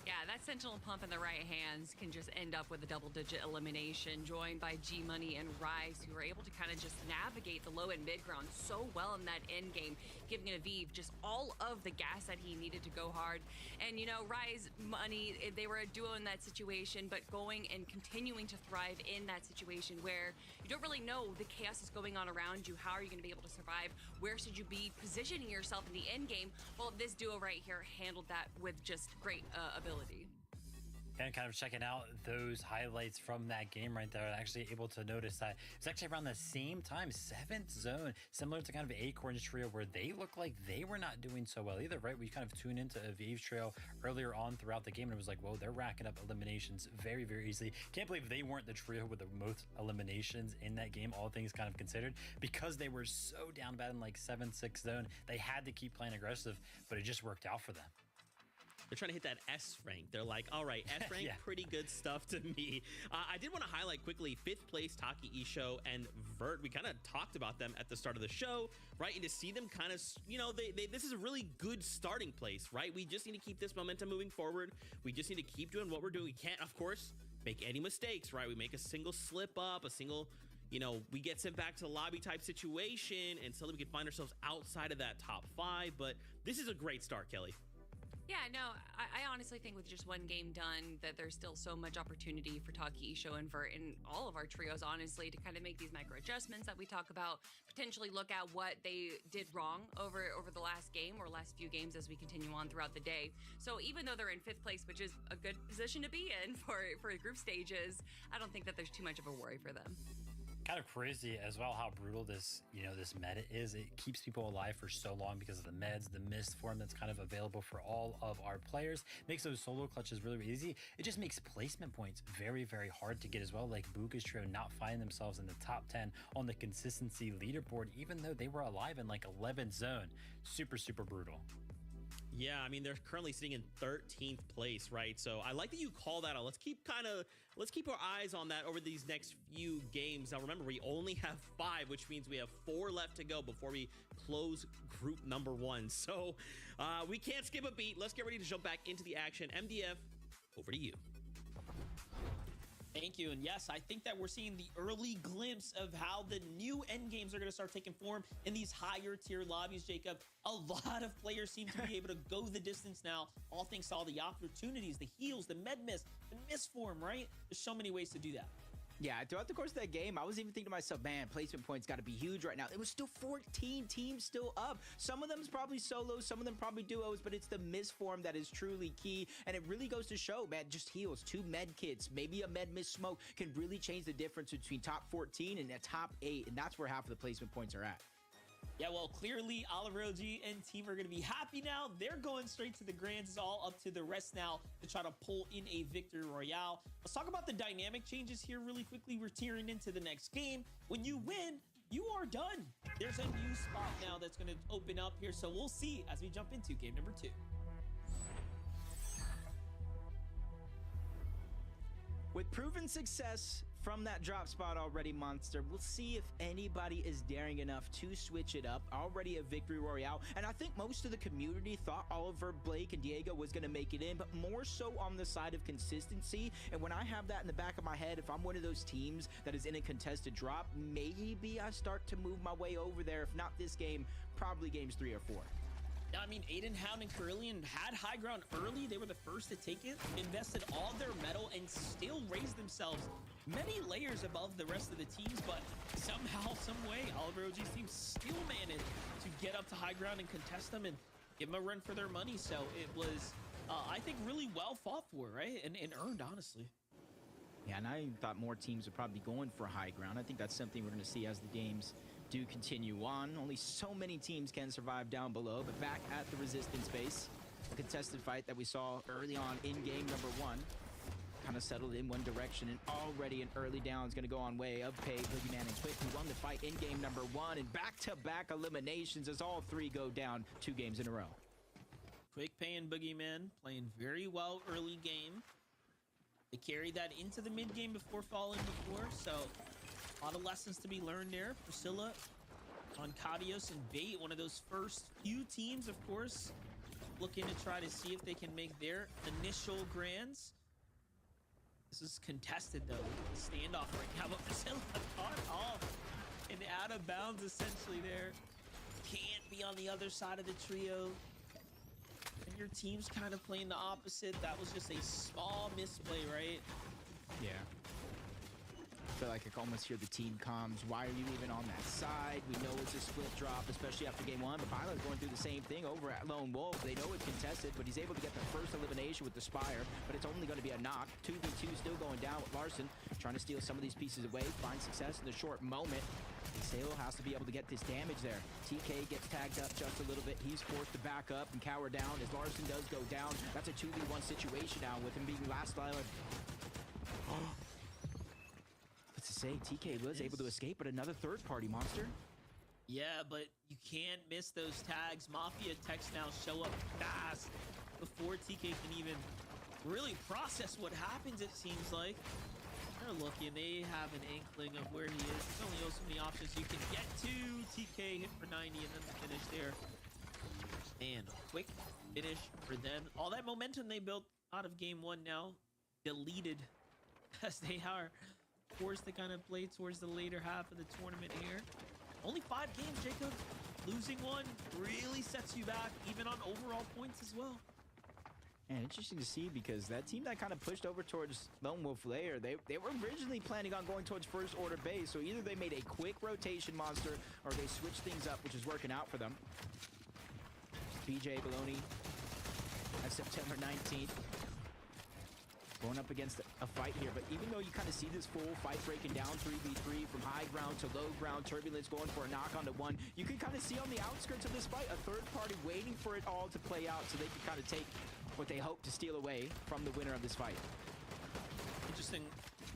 Yeah, that Sentinel pump in the right hands can just end up with a double-digit elimination, joined by G-Money and Rise, who were able to kind of just navigate the low and mid ground so well in that end game, giving Aviv just all of the gas that he needed to go hard. And, you know, Rise, Money, they were a duo in that situation, but going and continuing to thrive in that situation where you don't really know the chaos is going on around you. How are you going to be able to survive? Where should you be positioning yourself in the end game? Well, this duo right here handled that with just great ability. And kind of checking out those highlights from that game right there, actually able to notice that it's actually around the same time, 7th zone, similar to kind of Acorn's trio, where they look like they were not doing so well either, right? We kind of tuned into Aviv's trio earlier on throughout the game, and it was like, whoa, they're racking up eliminations very, very easily. Can't believe they weren't the trio with the most eliminations in that game, all things kind of considered, because they were so down bad in like 7-6 zone. They had to keep playing aggressive, but it just worked out for them. They're trying to hit that S rank. They're like, all right, S rank, Yeah. pretty good stuff to me. I did want to highlight quickly 5th place Taki Isho and Vert. We kind of talked about them at the start of the show, right? And to see them kind of, you know, this is a really good starting place, right? We just need to keep this momentum moving forward. We just need to keep doing what we're doing. We can't, of course, make any mistakes, right? We make a single slip up, a single, you know, we get sent back to the lobby type situation, and suddenly we can find ourselves outside of that top 5. But this is a great start, Kelly. Yeah, no, I honestly think with just one game done that there's still so much opportunity for Taki, Isho, and Vert in all of our trios, honestly, to kind of make these micro adjustments that we talk about, potentially look at what they did wrong over the last game or last few games as we continue on throughout the day. So even though they're in 5th place, which is a good position to be in for group stages, I don't think that there's too much of a worry for them. Kind of crazy as well how brutal this, you know, this meta is. It keeps people alive for so long because of the meds, the mist form that's kind of available for all of our players. Makes those solo clutches really, really easy. It just makes placement points very, very hard to get as well. Like Buka's trio not finding themselves in the top 10 on the consistency leaderboard, even though they were alive in like 11th zone. Super, super brutal. Yeah, I mean, they're currently sitting in 13th place, right? So I like that you call that out. Let's keep our eyes on that over these next few games. Now, remember, we only have 5, which means we have 4 left to go before we close group number 1. So we can't skip a beat. Let's get ready to jump back into the action. MDF, over to you. Thank you. And yes, I think that we're seeing the early glimpse of how the new end games are going to start taking form in these higher tier lobbies, Jacob. A lot of players seem to be able to go the distance now, all thanks to all the opportunities, the heals, the med miss, the miss form, right? There's so many ways to do that. Yeah, throughout the course of that game, I was even thinking to myself, man, placement points got to be huge right now. It was still 14 teams still up. Some of them is probably solos, some of them probably duos, but it's the miss form that is truly key. And it really goes to show, man, just heals, 2 med kits, maybe a med miss smoke can really change the difference between top 14 and a top 8. And that's where half of the placement points are at. Yeah, well, clearly Oliver OG and team are going to be happy now. They're going straight to the grands. It's all up to the rest now to try to pull in a victory royale. Let's talk about the dynamic changes here really quickly. We're tearing into the next game. When you win, you are done. There's a new spot now that's going to open up here. So we'll see as we jump into game number 2. With proven success from that drop spot already, Monster, we'll see if anybody is daring enough to switch it up. Already a victory royale, and I think most of the community thought Oliver, Blake, and Diego was going to make it in, but more so on the side of consistency. And when I have that in the back of my head, if I'm one of those teams that is in a contested drop, maybe I start to move my way over there. If not this game, probably games 3 or 4. I mean, Aiden, Hound, and Carillion had high ground early. They were the first to take it, invested all their metal, and still raised themselves many layers above the rest of the teams. But somehow, some way, Oliver OG's team still managed to get up to high ground and contest them and give them a run for their money. So it was, I think, really well fought for, right? And earned, honestly. Yeah, and I thought more teams would probably be going for high ground. I think that's something we're going to see as the games do continue on. Only so many teams can survive down below, but back at the resistance base, a contested fight that we saw early on in game number 1 kind of settled in one direction, and already an early down is going to go on way of Pay, Boogeyman, and Quick, who won the fight in game number 1, and back-to-back eliminations as all 3 go down 2 games in a row. Quick, Pay, and Boogeyman playing very well early game. They carried that into the mid game before falling before, so a lot of lessons to be learned there. Priscilla on Kadios and Bait, one of those first few teams, of course, looking to try to see if they can make their initial grands. This is contested, though. The standoff right now, but Priscilla caught off and out of bounds, essentially, there. Can't be on the other side of the trio. And your team's kind of playing the opposite. That was just a small misplay, right? Yeah. I feel like I can almost hear the team comms. Why are you even on that side? We know it's a split drop, especially after game 1. But Pilot's going through the same thing over at Lone Wolf. They know it's contested, but he's able to get the first elimination with the Spire. But it's only going to be a knock. 2v2 still going down with Larson, trying to steal some of these pieces away. Find success in the short moment. Salo has to be able to get this damage there. TK gets tagged up just a little bit. He's forced to back up and cower down as Larson does go down. That's a 2v1 situation now with him being last island. What's to say, TK was able to escape, but another third-party monster. Yeah, but you can't miss those tags. Mafia techs now show up fast before TK can even really process what happens, it seems like. They're looking. They have an inkling of where he is. There's only so many options you can get to. TK hit for 90 and then the finish there. And quick finish for them. All that momentum they built out of game 1 now deleted as they are forced to kind of play towards the later half of the tournament here. Only 5 games, Jacob. Losing one really sets you back, even on overall points as well. And interesting to see, because that team that kind of pushed over towards Lone Wolf Lair, they were originally planning on going towards first order base, so either they made a quick rotation monster or they switched things up, which is working out for them. BJ Baloney at September 19th. Going up against a fight here, but even though you kind of see this full fight breaking down 3v3 from high ground to low ground, Turbulence going for a knock onto 1, you can kind of see on the outskirts of this fight a third party waiting for it all to play out so they can kind of take what they hope to steal away from the winner of this fight. Interesting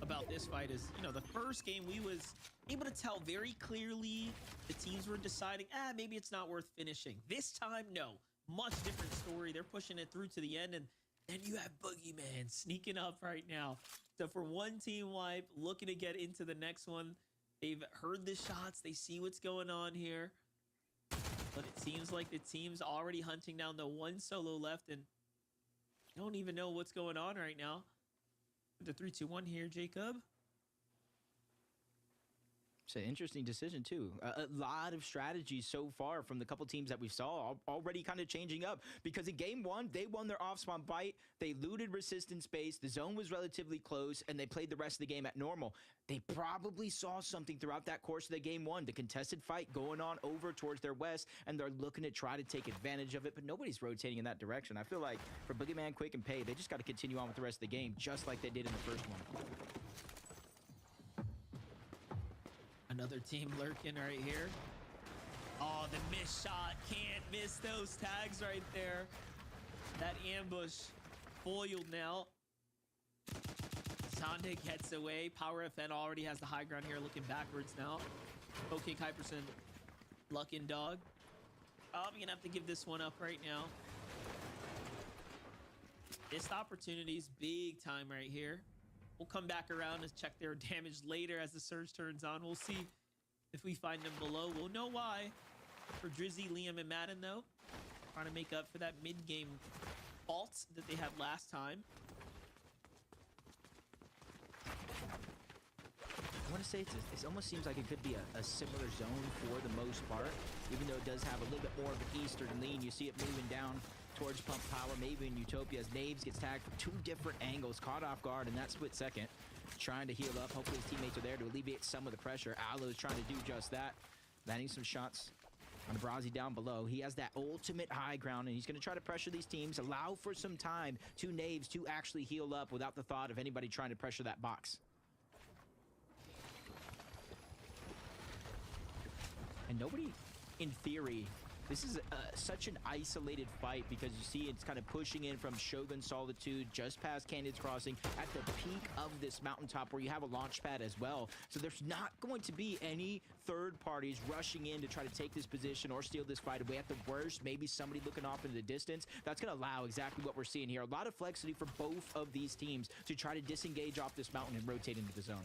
about this fight is, you know, the first game we was able to tell very clearly the teams were deciding, maybe it's not worth finishing. This time, no. Much different story. They're pushing it through to the end, and then you have Boogeyman sneaking up right now. So for one team wipe, looking to get into the next one. They've heard the shots. They see what's going on here. But it seems like the team's already hunting down the 1 solo left, and don't even know what's going on right now. The 3-2-1 here, Jacob. It's an interesting decision, too. A lot of strategies so far from the couple teams that we saw already kind of changing up. Because in game one, they won their off-spawn fight. They looted resistance base. The zone was relatively close, and they played the rest of the game at normal. They probably saw something throughout that course of the game one. The contested fight going on over towards their west, and they're looking to try to take advantage of it, but nobody's rotating in that direction. I feel like for Boogeyman, Quick, and Pay, they just got to continue on with the rest of the game, just like they did in the first one. Another team lurking right here. Oh, the missed shot. Can't miss those tags right there. That ambush foiled now. Zonda gets away. Power FN already has the high ground here, looking backwards now. Okay, Kuiperson, luck and dog. Probably gonna have to give this one up right now. Missed opportunities, big time right here. We'll come back around and check their damage later as the surge turns on. We'll see if we find them below. We'll know why. For Drizzy, Liam, and Madden, though, trying to make up for that mid-game fault that they had last time. I want to say it almost seems like it could be a similar zone for the most part, even though it does have a little bit more of an eastern lean. You see it moving down towards Pump Power, maybe in Utopia, as Naves gets tagged from two different angles, caught off guard in that split second, trying to heal up. Hopefully his teammates are there to alleviate some of the pressure. Alo's trying to do just that, landing some shots on Brazi down below. He has that ultimate high ground, and he's going to try to pressure these teams, allow for some time to Naves to actually heal up without the thought of anybody trying to pressure that box. And nobody, in theory, this is such an isolated fight because you see it's kind of pushing in from Shogun Solitude just past Canyon's Crossing at the peak of this mountaintop where you have a launch pad as well. So there's not going to be any third parties rushing in to try to take this position or steal this fight away. At the worst, maybe somebody looking off into the distance. That's going to allow exactly what we're seeing here. A lot of flexibility for both of these teams to try to disengage off this mountain and rotate into the zone.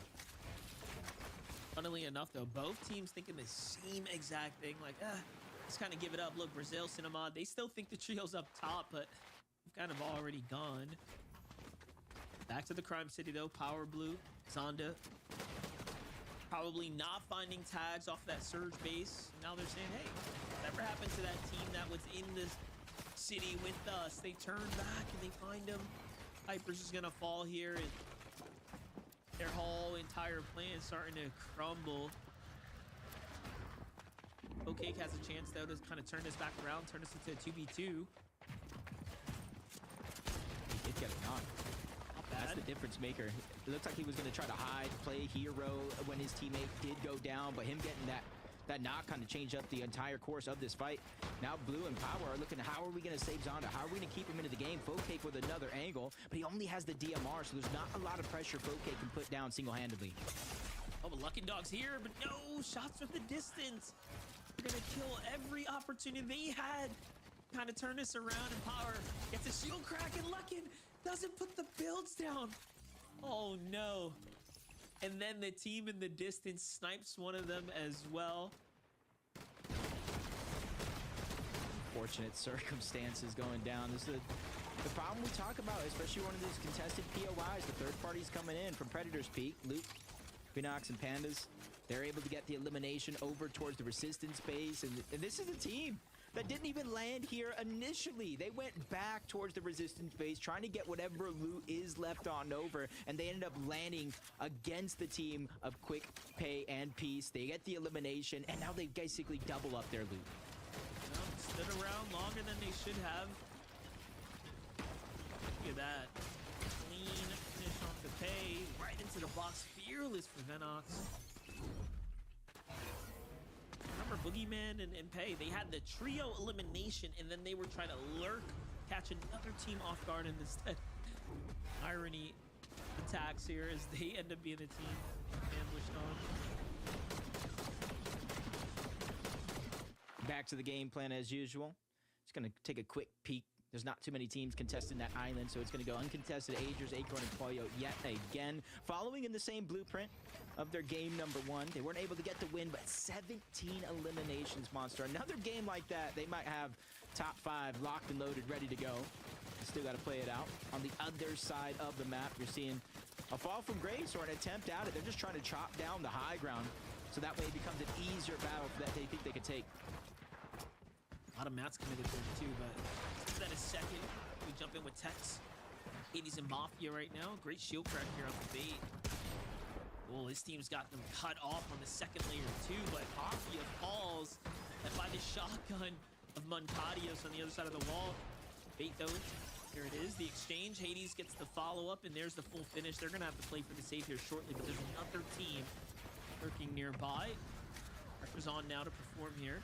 Funnily enough, though, both teams thinking the same exact thing. Like, let's kind of give it up. Look, Brazil, Cinema, they still think the trio's up top, but we've kind of already gone. Back to the Crime City, though. Power Blue, Zonda. Probably not finding tags off that surge base. Now they're saying, hey, whatever happened to that team that was in this city with us? They turn back and they find them. Hyper's just going to fall here, and their whole entire plan is starting to crumble. Cake has a chance, though, to kind of turn this back around, turn this into a 2v2. He did get a knock. That's the difference maker. It looks like he was going to try to hide, play hero when his teammate did go down, but him getting that knock kind of changed up the entire course of this fight. Now Blue and Power are looking at how are we going to save Zonda? How are we going to keep him into the game? Cake with another angle, but he only has the DMR, so there's not a lot of pressure Cake can put down single-handedly. Oh, but Lucky Dog's here, but no, shots from the distance. They're going to kill every opportunity they had. Kind of turn this around, and Power gets a shield crack, and Luckin doesn't put the builds down. Oh, no. And then the team in the distance snipes one of them as well. Fortunate circumstances going down. This is the problem we talk about, especially one of these contested POIs. The third parties coming in from Predator's Peak. Luke, Binox, and Pandas. They're able to get the elimination over towards the resistance base. And this is a team that didn't even land here initially. They went back towards the resistance base, trying to get whatever loot is left on over, and they ended up landing against the team of Quick, Pay, and Peace. They get the elimination, and now they basically double up their loot. Well, stood around longer than they should have. Look at that. Clean finish off the Pay, right into the box. Fearless for Venox. Remember Boogeyman and Pay, they had the trio elimination, and then they were trying to lurk, catch another team off guard, and instead irony attacks here as they end up being a team ambushed on. Back to the game plan as usual. Just gonna take a quick peek. There's not too many teams contesting that island, so it's going to go uncontested Agers, Acorn, and Pollo yet again. Following in the same blueprint of their game number one, they weren't able to get the win, but 17 eliminations, Monster. Another game like that, they might have top 5 locked and loaded, ready to go. Still got to play it out. On the other side of the map, you're seeing a fall from grace or an attempt at it. They're just trying to chop down the high ground, so that way it becomes an easier battle that they think they could take. A lot of mats committed there too, but that is second. We jump in with Tex. 80s and Mafia right now. Great shield crack here on the bait. Well, his team's got them cut off on the second layer too, but Mafia falls and by the shotgun of Moncadios on the other side of the wall. Bait though, here it is, the exchange. Hades gets the follow-up, and there's the full finish. They're gonna have to play for the save here shortly, but there's another team lurking nearby. Pressure's on now to perform here.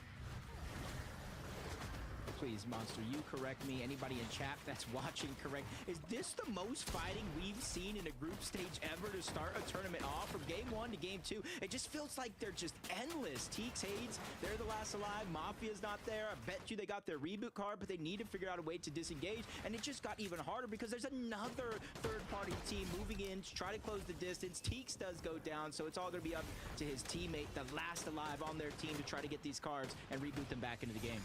Please, Monster, you correct me. Anybody in chat that's watching, correct. Is this the most fighting we've seen in a group stage ever to start a tournament off? From game 1 to game 2, it just feels like they're just endless. Teeks, Hades, they're the last alive. Mafia's not there. I bet you they got their reboot card, but they need to figure out a way to disengage. And it just got even harder because there's another third-party team moving in to try to close the distance. Teeks does go down, so it's all going to be up to his teammate, the last alive on their team, to try to get these cards and reboot them back into the game.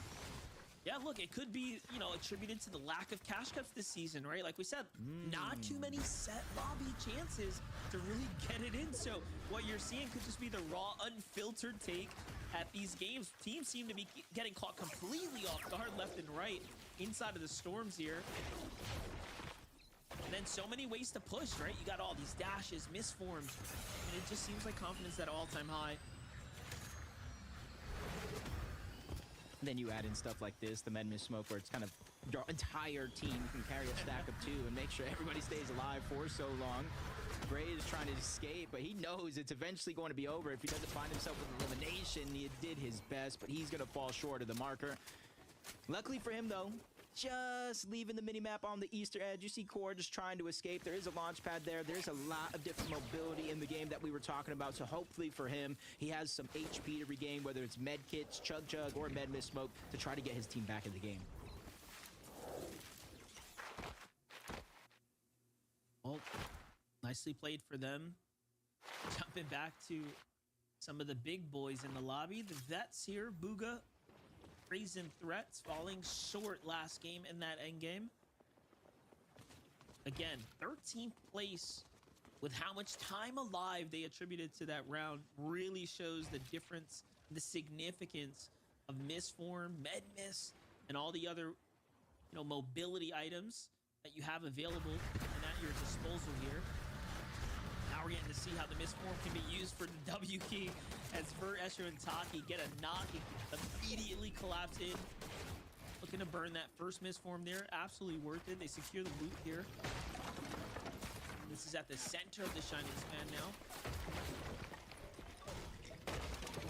Yeah, look, it could be, you know, attributed to the lack of cash cups this season, right? Like we said, not too many set lobby chances to really get it in. So what you're seeing could just be the raw, unfiltered take at these games. Teams seem to be getting caught completely off guard left and right inside of the storms here. And then so many ways to push, right? You got all these dashes, misforms, and it just seems like confidence at all-time high. Then you add in stuff like this, the Med Miss Smoke, where it's kind of your entire team can carry a stack of 2 and make sure everybody stays alive for so long. Bray is trying to escape, but he knows it's eventually going to be over. If he doesn't find himself with elimination, he did his best, but he's going to fall short of the marker. Luckily for him, though, just leaving the minimap on the eastern edge. You see Core just trying to escape. There is a launch pad there. There's a lot of different mobility in the game that we were talking about. So hopefully for him, he has some HP to regain, whether it's med kits, Chug Chug, or Med Miss Smoke, to try to get his team back in the game. Well, nicely played for them. Jumping back to some of the big boys in the lobby. The vets here, Booga, Brazen Threats, falling short last game in that end game. Again, 13th place with how much time alive they attributed to that round really shows the difference, the significance of misform, med miss, and all the other, you know, mobility items that you have available and at your disposal here. Now we're getting to see how the misform can be used for the W key as Vert, Escher, and Taki get a knock and immediately collapse in. Looking to burn that first misform there. Absolutely worth it. They secure the loot here. This is at the center of the Shining Span now.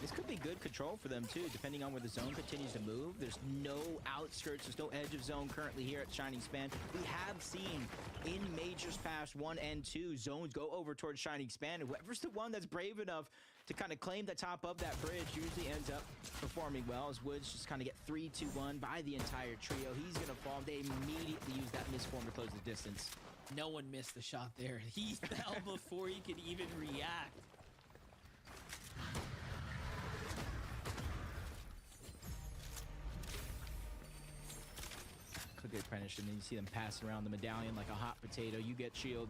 This could be good control for them, too, depending on where the zone continues to move. There's no outskirts. There's no edge of zone currently here at Shining Span. We have seen in Majors Pass 1 and 2, zones go over towards Shining Span. And whoever's the one that's brave enough to kind of claim the top of that bridge usually ends up performing well, as Woods just kind of get 3-2-1 by the entire trio. He's going to fall. They immediately use that misform to close the distance. No one missed the shot there. He fell before he could even react. Could get punished, and then you see them pass around the medallion like a hot potato. You get shield,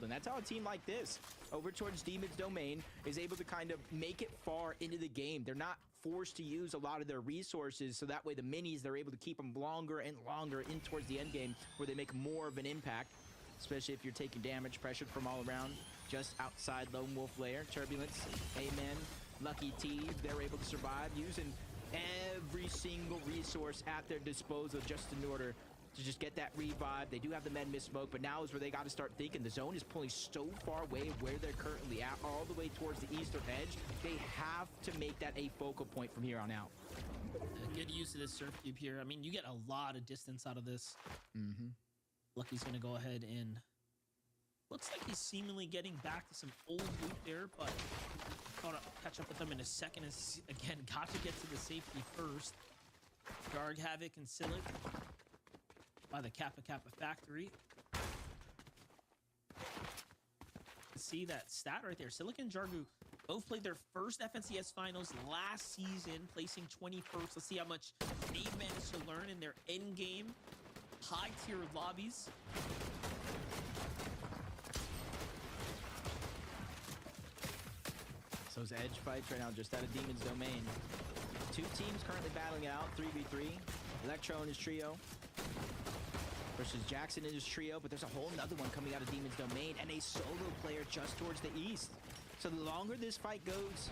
and that's how a team like this, over towards Demon's Domain, is able to kind of make it far into the game. They're not forced to use a lot of their resources, so that way the minis, they're able to keep them longer and longer in towards the end game, where they make more of an impact, especially if you're taking damage, pressured from all around. Just outside Lone Wolf Lair, Turbulence, Amen, Lucky T, they're able to survive using every single resource at their disposal just in order to just get that revive. They do have the Med Miss Smoke, but now is where they got to start thinking. The zone is pulling so far away where they're currently at, all the way towards the eastern edge. They have to make that a focal point from here on out. Good use of this Surf Cube here. I mean, you get a lot of distance out of this. Lucky's going to go ahead and... Looks like he's seemingly getting back to some old loot there, but catch up with them in a second. As, again, got to get to the safety first. Garg, Havoc, and Silic by the Kappa Kappa factory. See that stat right there. Silic and Jargu both played their first FNCS finals last season, placing 21st. Let's see how much they've managed to learn in their in-game high-tier lobbies. Those edge fights right now just out of Demon's domain. Two teams currently battling it out, 3v3. Electro and his trio versus Jackson and his trio, but there's a whole nother one coming out of Demon's domain and a solo player just towards the east. So the longer this fight goes,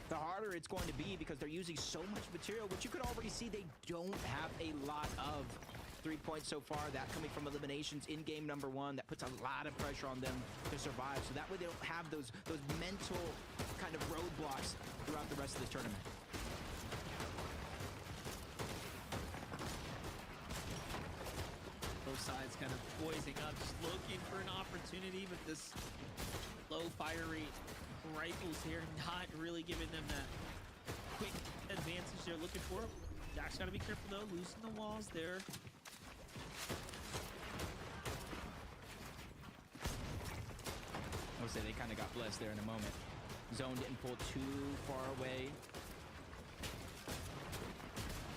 the harder it's going to be because they're using so much material, which you could already see they don't have a lot of. 3 points so far, that coming from eliminations in game number 1. That puts a lot of pressure on them to survive. So that way they don't have those mental kind of roadblocks throughout the rest of the tournament. Both sides kind of poising up, just looking for an opportunity, but this low fire rate rifles here not really giving them that quick advantage they're looking for. Jack's got to be careful though, losing the walls there. I would say they kind of got blessed there in a moment. Zone didn't pull too far away,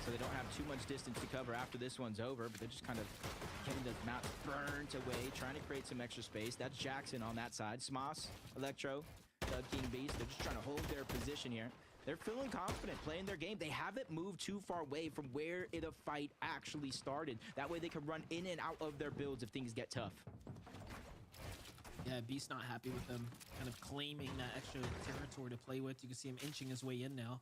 so they don't have too much distance to cover after this one's over, but they're just kind of getting the map burnt away, trying to create some extra space. That's Jackson on that side. Smoss, Electro, Doug King Beast, they're just trying to hold their position here. They're feeling confident playing their game. They haven't moved too far away from where the fight actually started. That way they can run in and out of their builds if things get tough. Yeah, Beast not happy with them kind of claiming that extra territory to play with. You can see him inching his way in now.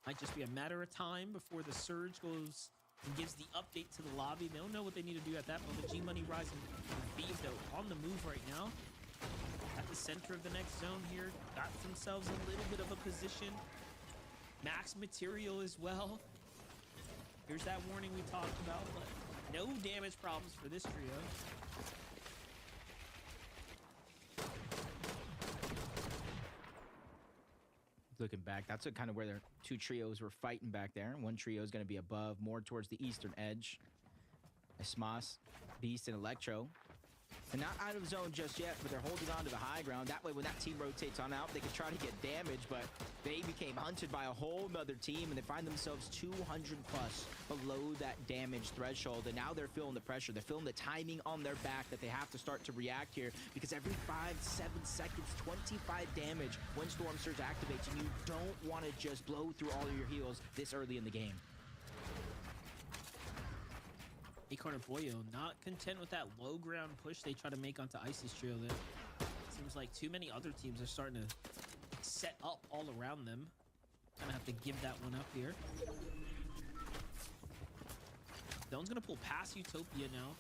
Might just be a matter of time before the surge goes and gives the update to the lobby. They don't know what they need to do at that moment. G-Money Rising Beef, though, on the move right now. At the center of the next zone here. Got themselves a little bit of a position. Max material as well. Here's that warning we talked about, but no damage problems for this trio. Looking back, that's kind of where their two trios were fighting back there. One trio is going to be above, more towards the eastern edge. Smoss, Beast, and Electro. And not out of zone just yet, but they're holding on to the high ground. That way, when that team rotates on out, they can try to get damage, but they became hunted by a whole nother team, and they find themselves 200 plus below that damage threshold. And now they're feeling the pressure. They're feeling the timing on their back that they have to start to react here, because every 5-7 seconds, 25 damage when Storm Surge activates, and you don't want to just blow through all of your heals this early in the game. Acorn and Boyo not content with that low ground push they try to make onto Ice's trio there. Seems like too many other teams are starting to set up all around them. Gonna have to give that one up here. Zone's gonna pull past Utopia now.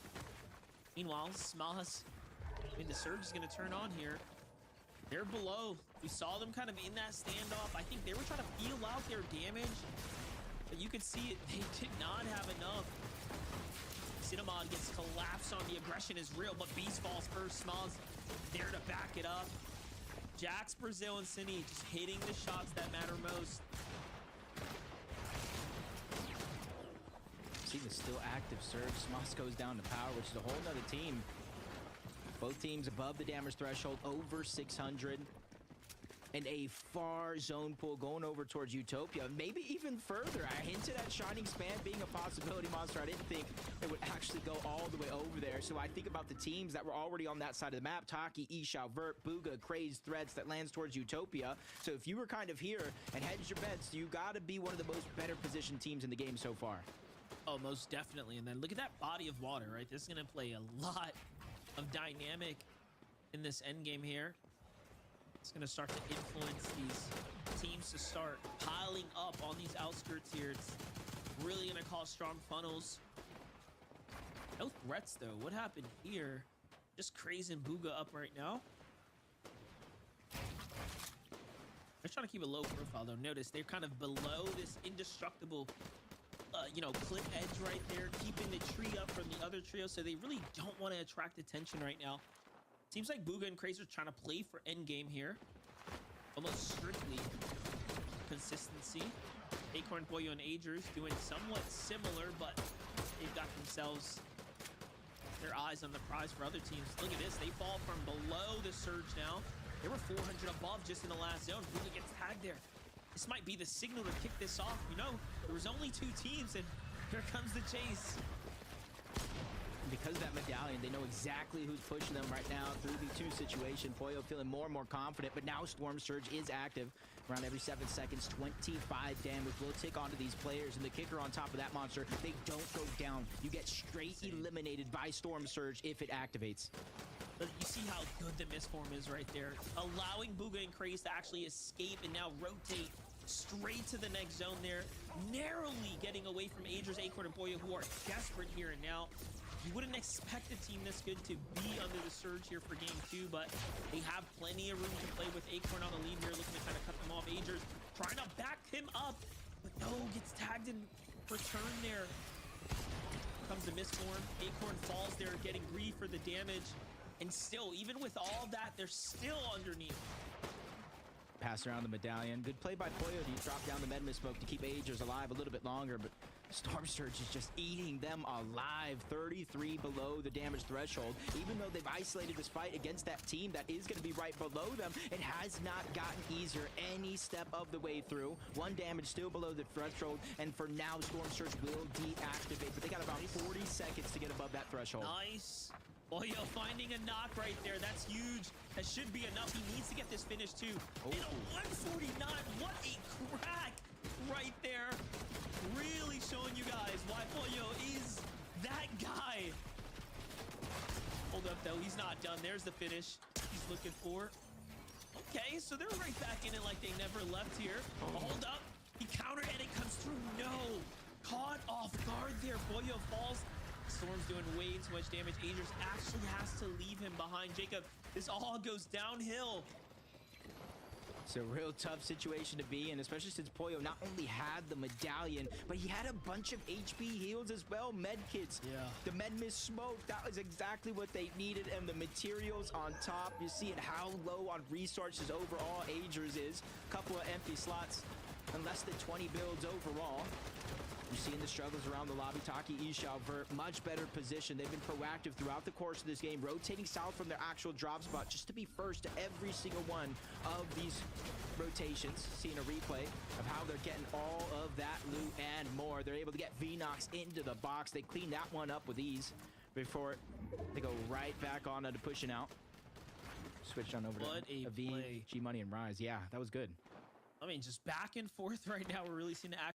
Meanwhile, Smoss, I mean, the surge is gonna turn on here. They're below. We saw them kind of in that standoff. I think they were trying to feel out their damage, but you could see it, they did not have enough. Cinnamon gets collapsed on the aggression is real, but Beast falls first. Smalls there to back it up. Jax, Brazil, and Cine just hitting the shots that matter most. See the still active surge. Smoss goes down to power, which is a whole nother team. Both teams above the damage threshold, over 600. And a far zone pull going over towards Utopia, maybe even further. I hinted at Shining Span being a possibility, Monster. I didn't think it would actually go all the way over there. So I think about the teams that were already on that side of the map. Taki, Ishao, Vert, Booga, Crazed, Threads that lands towards Utopia. So if you were kind of here and hedged your bets, you got to be one of the most better positioned teams in the game so far. Oh, most definitely. And then look at that body of water, right? This is going to play a lot of dynamic in this end game here. It's going to start to influence these teams to start piling up on these outskirts here. It's really going to cause strong funnels. No threats, though. What happened here? Just crazing Booga up right now. They're trying to keep a low profile, though. Notice they're kind of below this indestructible, cliff edge right there, keeping the tree up from the other trio, so they really don't want to attract attention right now. Seems like Booga and Crazer trying to play for endgame here. Almost strictly consistency. Acorn, Boyo, and Agers doing somewhat similar, but they've got themselves their eyes on the prize for other teams. Look at this. They fall from below the surge now. They were 400 above just in the last zone. Booga gets tagged there. This might be the signal to kick this off. You know, there was only 2 teams, and here comes the chase. because of that medallion, they know exactly who's pushing them right now through the 2 situation. Poyo feeling more and more confident, but now Storm Surge is active. Around every 7 seconds, 25 damage will tick onto these players, and the kicker on top of that monster, they don't go down. You get straight eliminated by Storm Surge if it activates. But you see how good the misform is right there, allowing Bugha and Kraze to actually escape and now rotate straight to the next zone there, narrowly getting away from Aegis, Acorn, and Poyo, who are desperate here and now. You wouldn't expect a team this good to be under the surge here for game 2, but they have plenty of room to play with Acorn on the lead here, looking to kind of cut them off. Aegis trying to back him up, but no, gets tagged in return there. Comes the misform. Acorn falls there, getting grief for the damage. And still, even with all that, they're still underneath. Pass around the medallion. Good play by Poyo to drop down the Medmis smoke to keep Aegis alive a little bit longer, but Storm Surge is just eating them alive. 33 below the damage threshold. Even though they've isolated this fight against that team that is going to be right below them, it has not gotten easier any step of the way through. 1 damage still below the threshold, and for now, Storm Surge will deactivate, but they got about 40 seconds to get above that threshold. Nice. Poyo finding a knock right there. That's huge. That should be enough. He needs to get this finish too. Oh. And a 149. What a crack right there. Really showing you guys why Poyo is that guy. Hold up though. He's not done. There's the finish he's looking for. Okay, so they're right back in it like they never left here. Hold up. He countered and it comes through. No. Caught off guard there. Poyo falls. Storm's doing way too much damage. Aegis actually has to leave him behind. Jacob, this all goes downhill. It's a real tough situation to be in, especially since Poyo not only had the medallion, but he had a bunch of HP heals as well, med kits. Yeah. The Medmis smoke, that was exactly what they needed, and the materials on top. You see it how low on resources overall Aegis is. Couple of empty slots and less than 20 builds overall. You're seeing the struggles around the lobby. Taki, Ishao, Vert, much better position. They've been proactive throughout the course of this game, rotating south from their actual drop spot just to be first to every single one of these rotations. Seeing a replay of how they're getting all of that loot and more. They're able to get VNox into the box. They clean that one up with ease before they go right back on to pushing out. Switch on over What to a V, play. G Money, and Rise. Yeah, that was good. I mean, just back and forth right now. We're really seeing the act.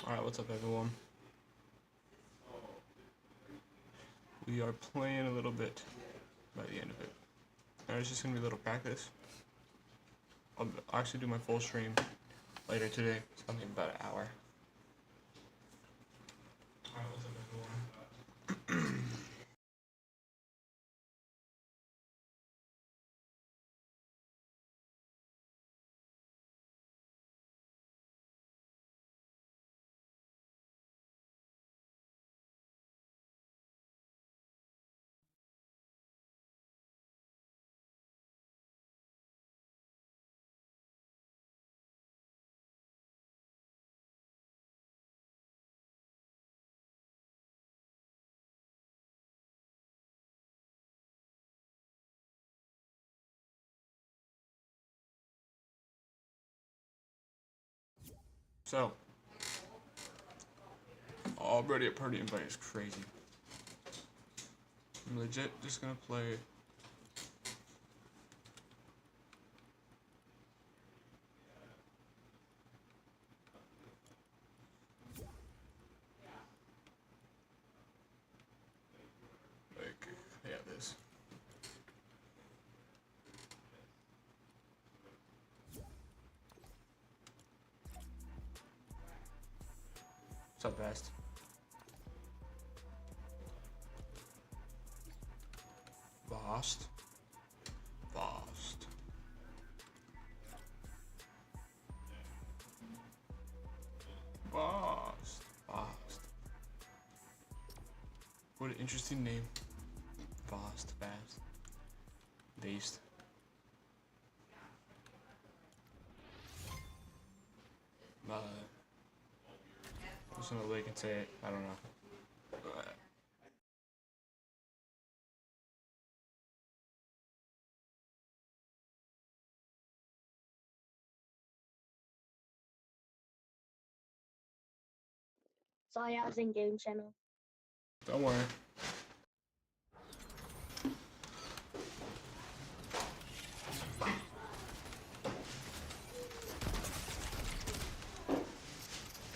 Alright, what's up everyone? We are playing a little bit by the end of it. And it's just gonna be a little practice. I'll actually do my full stream later today. It's gonna be about an hour. Alright, what's up everyone? So, already a party invite is crazy. I'm legit just gonna play. Like, yeah, this. What's up, Best? Vast. Vast. Vast. Vast. What an interesting name. Vast. fast. Dazed. There's no way I can say it. I don't know. Sorry, I was in game channel. Don't worry.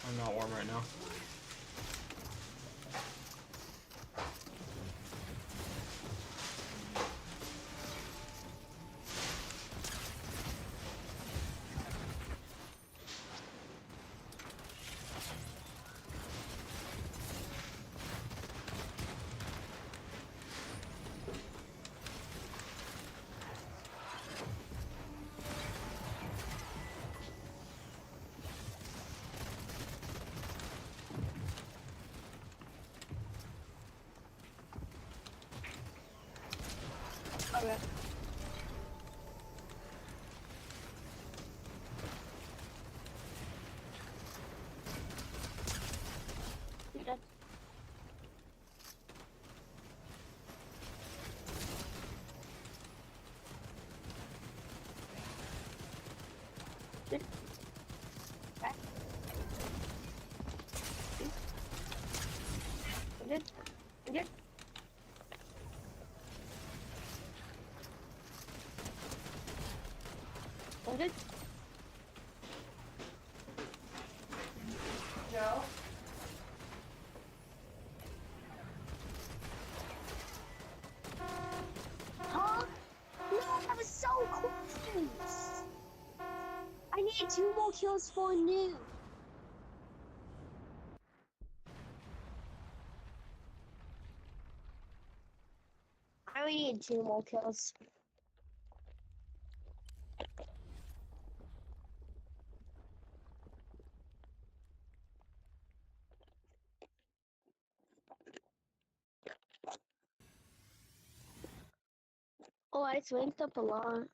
I'm not warm right now. Okay. Okay. Good. Okay. Good. Good. Good. No. Huh? No, that was so close. I need 2 more kills for new. I only need 2 more kills. Oh, it's ranked up a lot.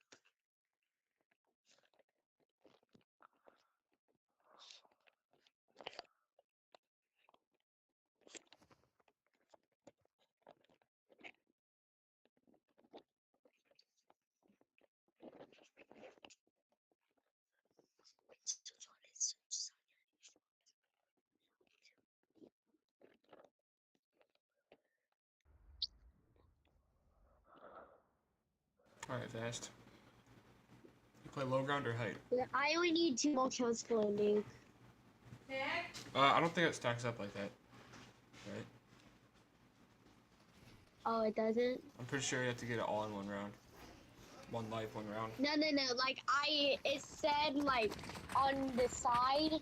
Alright, fast. You play low ground or height? Yeah, I only need 2 more kills for a nuke. I don't think it stacks up like that. Right? Oh, it doesn't? I'm pretty sure you have to get it all in one round. 1 life, 1 round. No. Like, it said, like, on the side,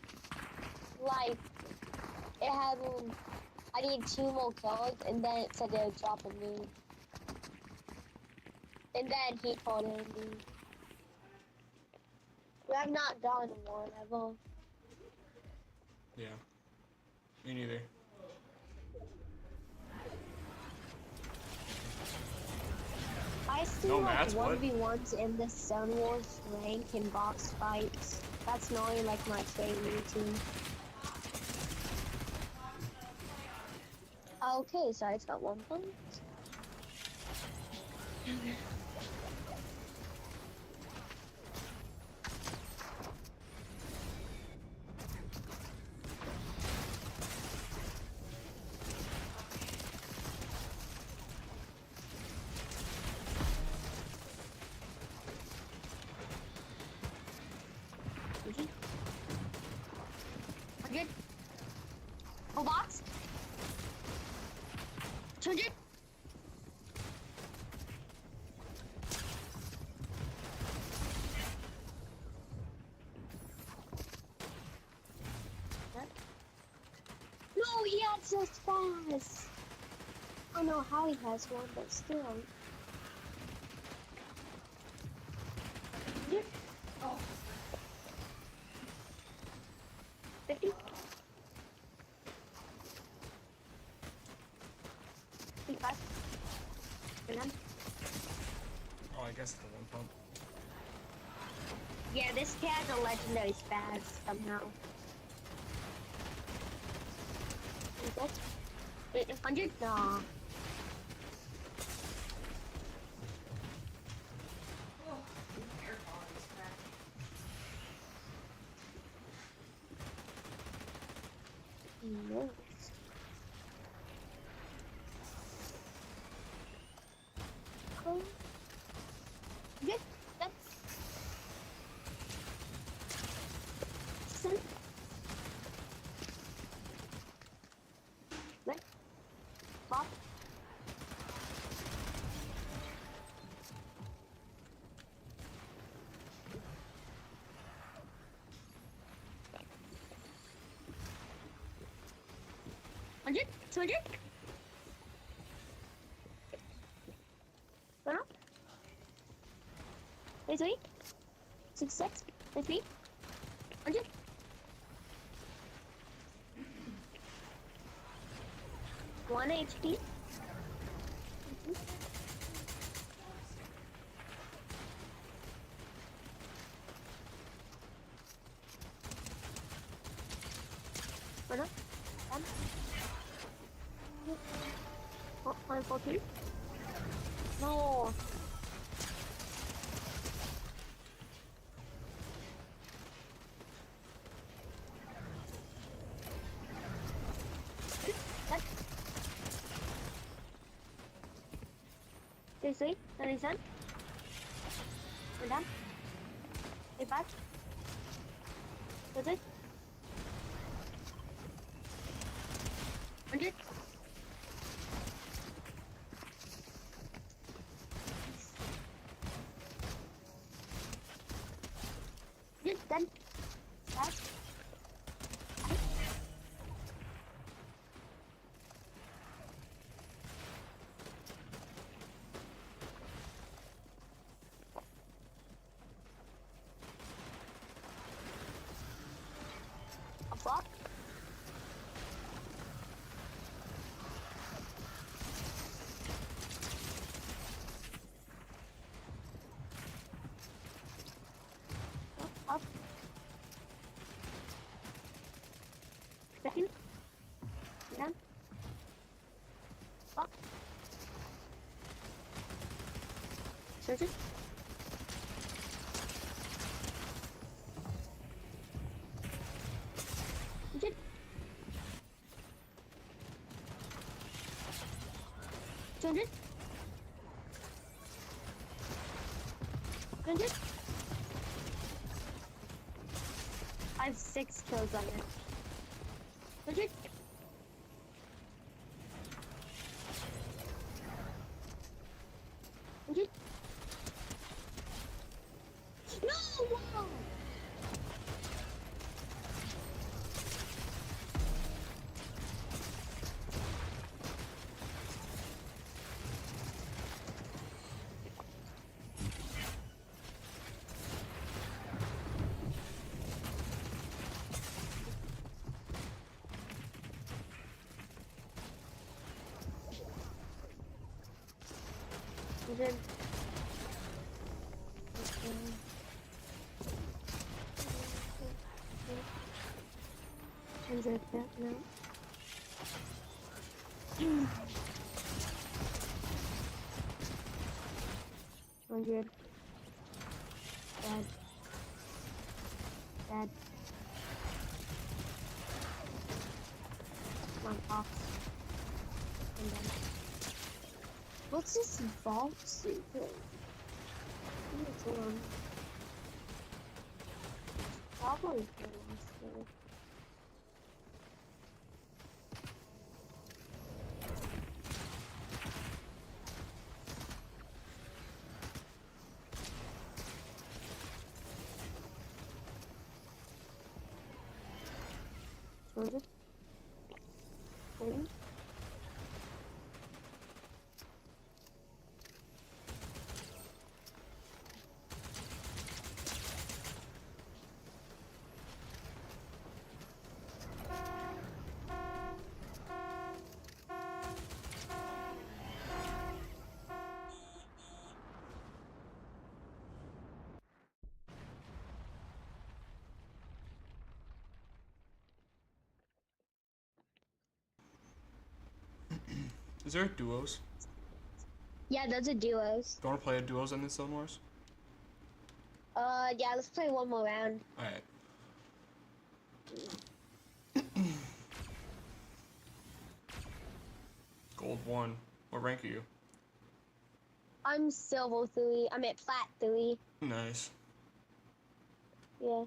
like, it had, I need 2 more kills, and then it said it would drop a nuke. And then he called it a nuke. We have not done one ever. Yeah. Me neither. I see No like mats, what? 1v1s in the Sun Wars rank and box fights. That's normally like my favorite routine. Okay, so it's got 1 point. We're good. Full box. 200. No, he had so fast. I don't know how he has one, but still. Yep. Oh. 50. 55. And then Oh, I guess the one pump. Yeah, this kid has a legendary spaz somehow. Is that 800? Nah. No. Cool. Good. That's Sen. Right. Pop. Hundred. 200. Go now. 33. 66. 33. 100. 1 HP. Go now. 10. 114. No. That. 33. 37. We're done. 35. 36. 100. Good, done. Fast. A block. Up. Second. Down. Up. Surgeon. Good. 200. 200. I have 6 kills on it. 100. 100. No! Wow! Hundred. Hundred. No. 100. Dead. Dead. One box. And then. What's this vault suit thing? Probably good. Was it? Waiting. Is there duos? Yeah, those are duos. Do you want to play a duos in this Zone Wars? Yeah, let's play one more round. Alright. Gold 1. What rank are you? I'm silver 3. I'm at plat 3. Nice. Yeah.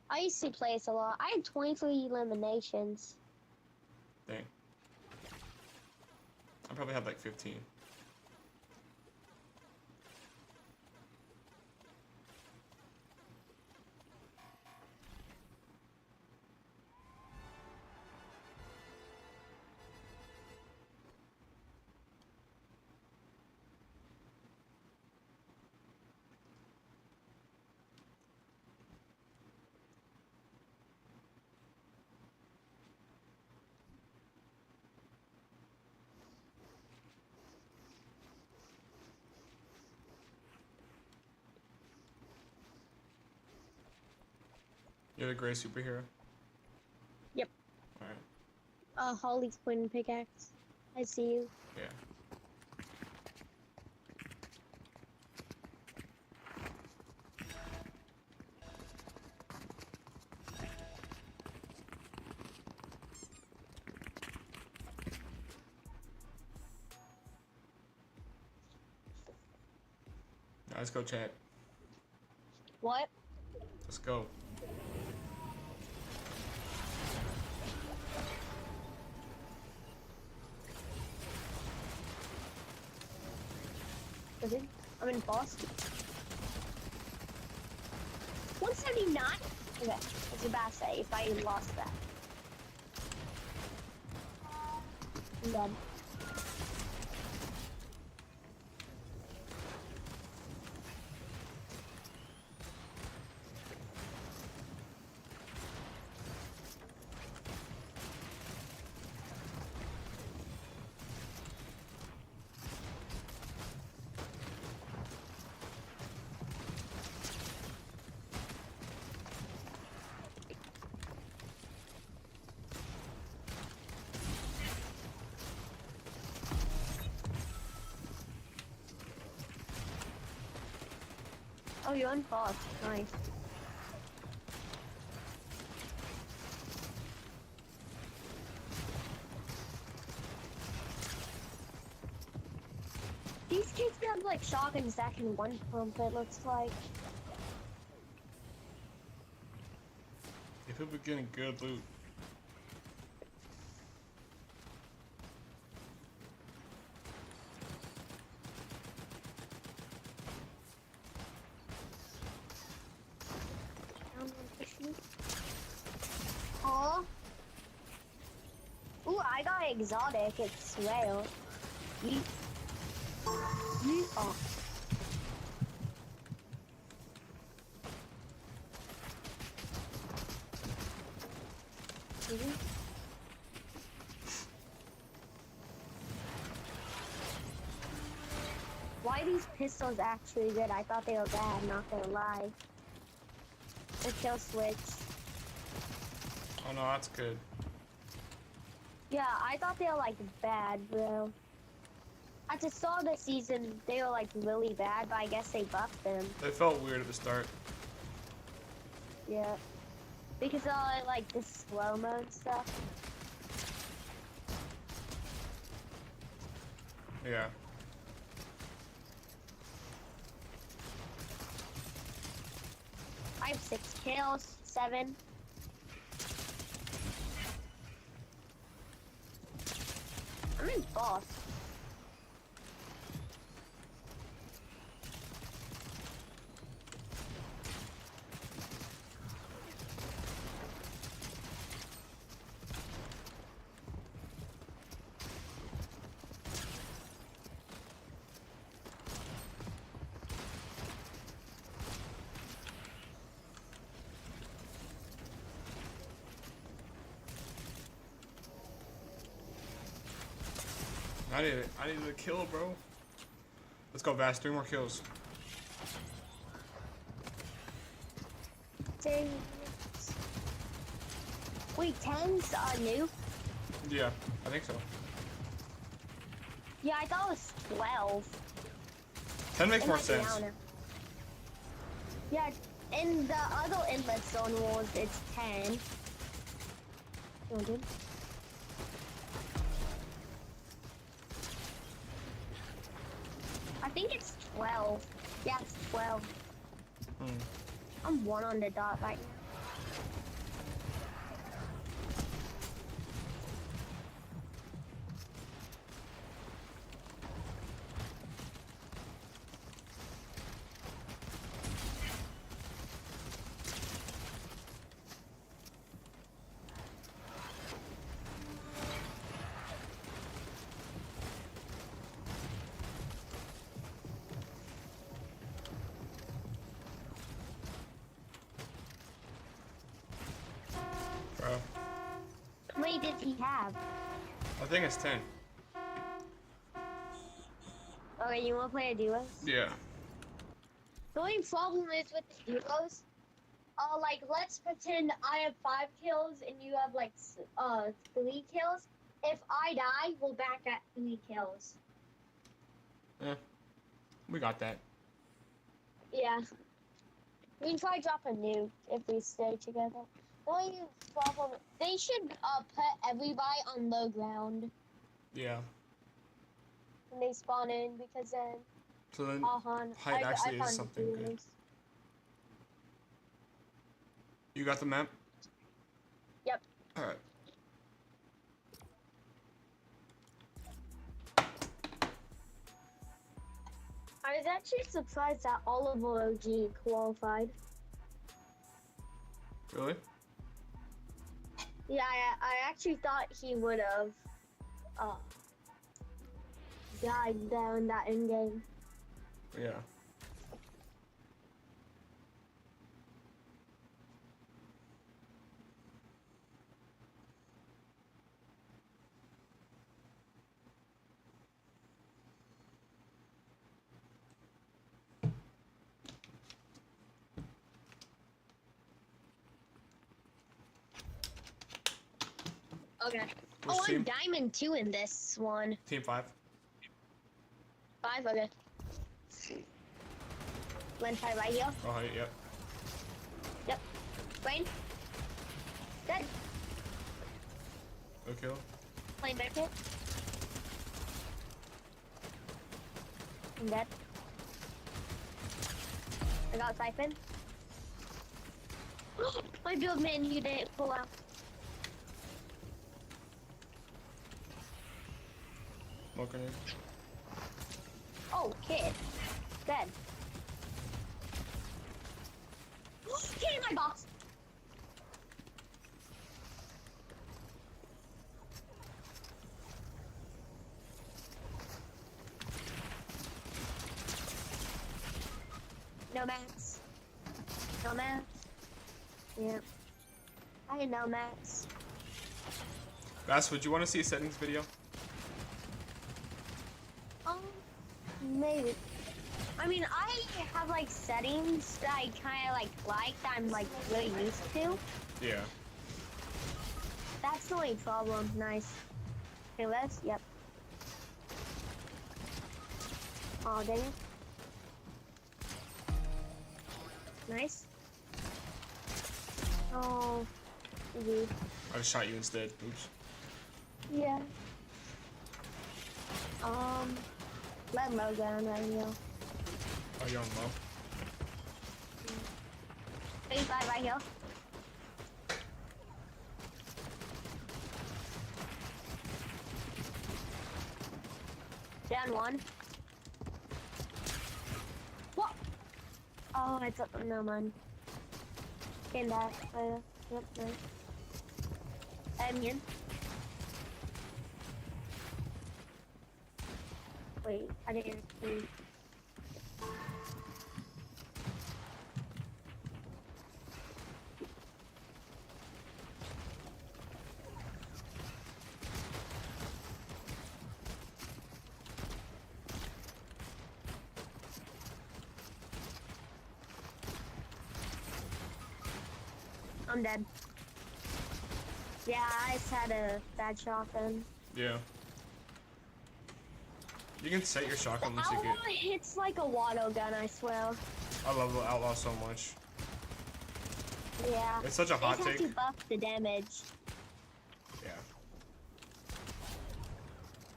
I used to play this a lot. I had 23 eliminations. Dang. I probably had like 15. You're the gray superhero? Yep. Alright. Holly's Quinn pickaxe. I see you. Yeah. Now let's go, chat. What? Let's go. Is it? I'm in Boston. 179? Okay. I was about to say if I lost that. I'm done. Oh, you're on fast. Nice. These kids have like shotguns that can one pump, it looks like. If people are getting good loot. Aw. Ooh, I got exotic. It's whale. Yeet. Yeet. Oh. Why are these pistols actually good? I thought they were bad, not gonna lie. The kill switch. Oh no, that's good. Yeah, I thought they were like bad, bro. At the start of the season, they were like really bad, but I guess they buffed them. They felt weird at the start. Yeah. Because of like the slow-mo and stuff. Yeah. I have 6 kills, 7. I'm in boss. I need a kill, bro. Let's go, Vast. 3 more kills. Wait, 10s are new? Yeah, I think so. Yeah, I thought it was 12. 10 makes It more might be sense. down now. Yeah, in the other inlet zone rules, it's 10. Oh, dude. I think it's 12. Yeah, it's 12. Hmm. I'm 1 on the dot right now. Bro, How many did he have? I think it's 10. Okay, you wanna play a duos? Yeah. The only problem is with the duos, like let's pretend I have 5 kills and you have like 3 kills. If I die, we'll back at 3 kills. Yeah. We got that. Yeah. We can try drop a nuke if we stay together. The only problem, they should put everybody on low ground Yeah. when they spawn in because then So then Han. height actually is found something good. duos. You got the map? Yep. Alright. I was actually surprised that Oliver OG qualified. Really? Yeah, I actually thought he would have died down that end game. Yeah. Okay. Which Oh, team? I'm Diamond 2 in this one. Team 5. 5, okay. Lens right here. Oh, height, yep. Yep. Brain. Dead. Go kill. Playing back hit. I'm dead. I got Siphon. My build man, you didn't pull out. Smoke grenade. Oh, kid. Dead. Get in my box. No mats. No mats. Yep. I know mats. Bass, would you want to see a settings video? Maybe. I mean, I have like settings that I kind of like that I'm like really used to. Yeah. That's the only problem. Nice. Okay, let's. Yep. Oh, dang it. Nice. Oh. Easy. I just shot you instead. Oops. Yeah. Let low down right here. Oh, you're on low. 85 right here. Down 1. What? Oh, I thought, no man. Came back. Yep, nice. I'm in. Wait, I didn't see. I'm dead. Yeah, I just had a bad shotgun. Yeah. You can set your shotgun once you Outlaw get. hits like a water gun, I swear. I love the Outlaw so much. Yeah. It's such a They hot just have take. to buff the damage. Yeah.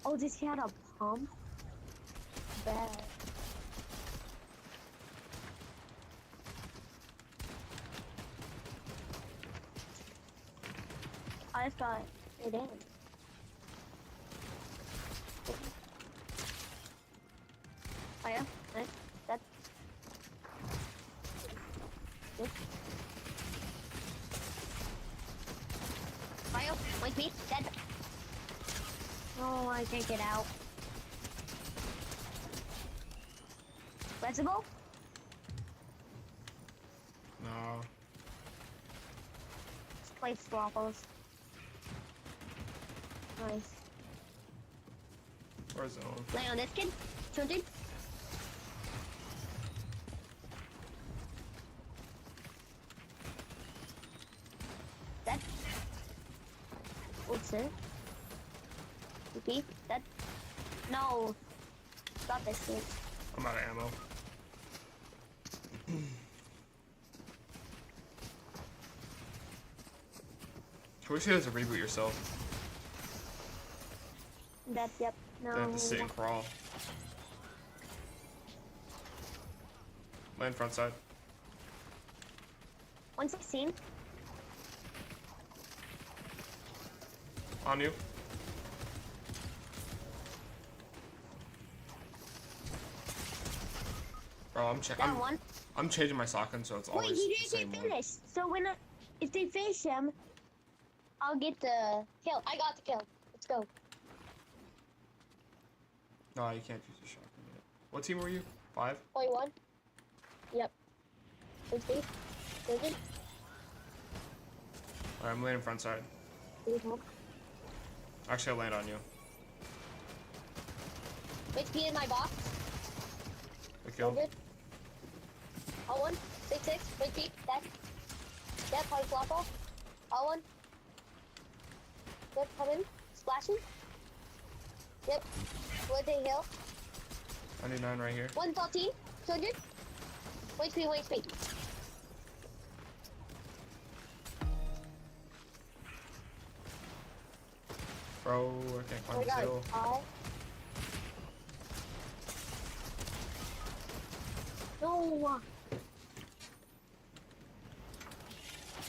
Oh, does he have a pump? Bad. I just got it in. Oh yeah, nice. That's good. Fire, wait me, dead. Oh, I can't get out. Flexible? No. Let's play Slopples. Nice. Or zone. Lay on this kid. 200. That. What's it? Repeat. That. No. Stop this kid. I'm out of ammo. I wish you had to reboot yourself. That, yep. No. They have to sit and crawl. Land front side. 116. On you. Bro, Down one. I'm changing my shotgun so it's Wait, always he the didn't same get one. finished. So when if they finish him, I'll get the kill. I got the kill. Let's go. No, you can't use the shotgun yet. What team were you? 5? Point one. Yep. Let's see. Good. Alright, I'm landing front side. Actually, I'll land on you. Which key in my box? The kill. Good. All one. 6-6. Which key? That. Yep. Hard flop off. All one. Yep. Come in. Splashing. Yep. Would they heal? 99 right here. 114. 200. Wait speed. Wait speed. Bro, I can't Oh climb my this god. hill. No.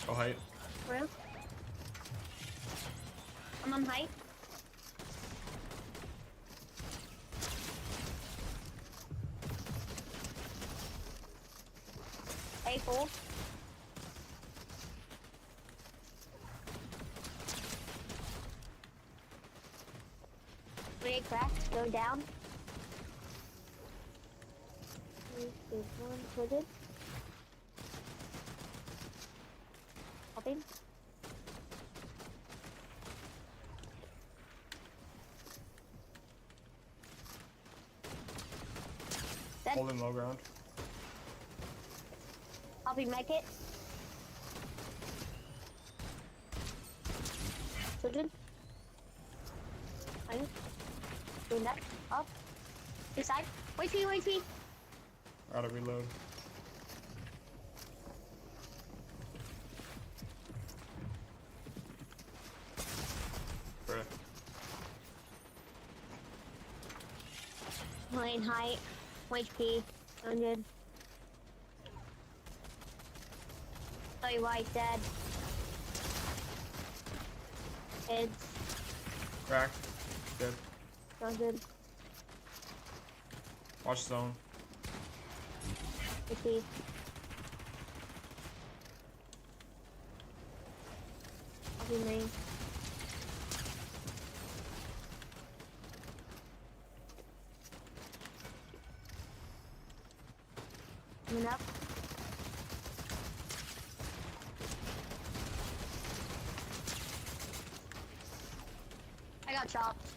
Oh, height. Real? I'm on height. A4. Three cracked. Go down. There's one hooded. Hopping. Dead. Holding low ground. Hopping make it. Children. Fine. Doing that. Up. This side. Wait for you, wait for you. Gotta reload. Bruh. Lane height. HP. 100. Sorry, white dead. Heads. Cracked. Dead. 100. Watch zone. HP. I'll be main. Coming up. I got chopped.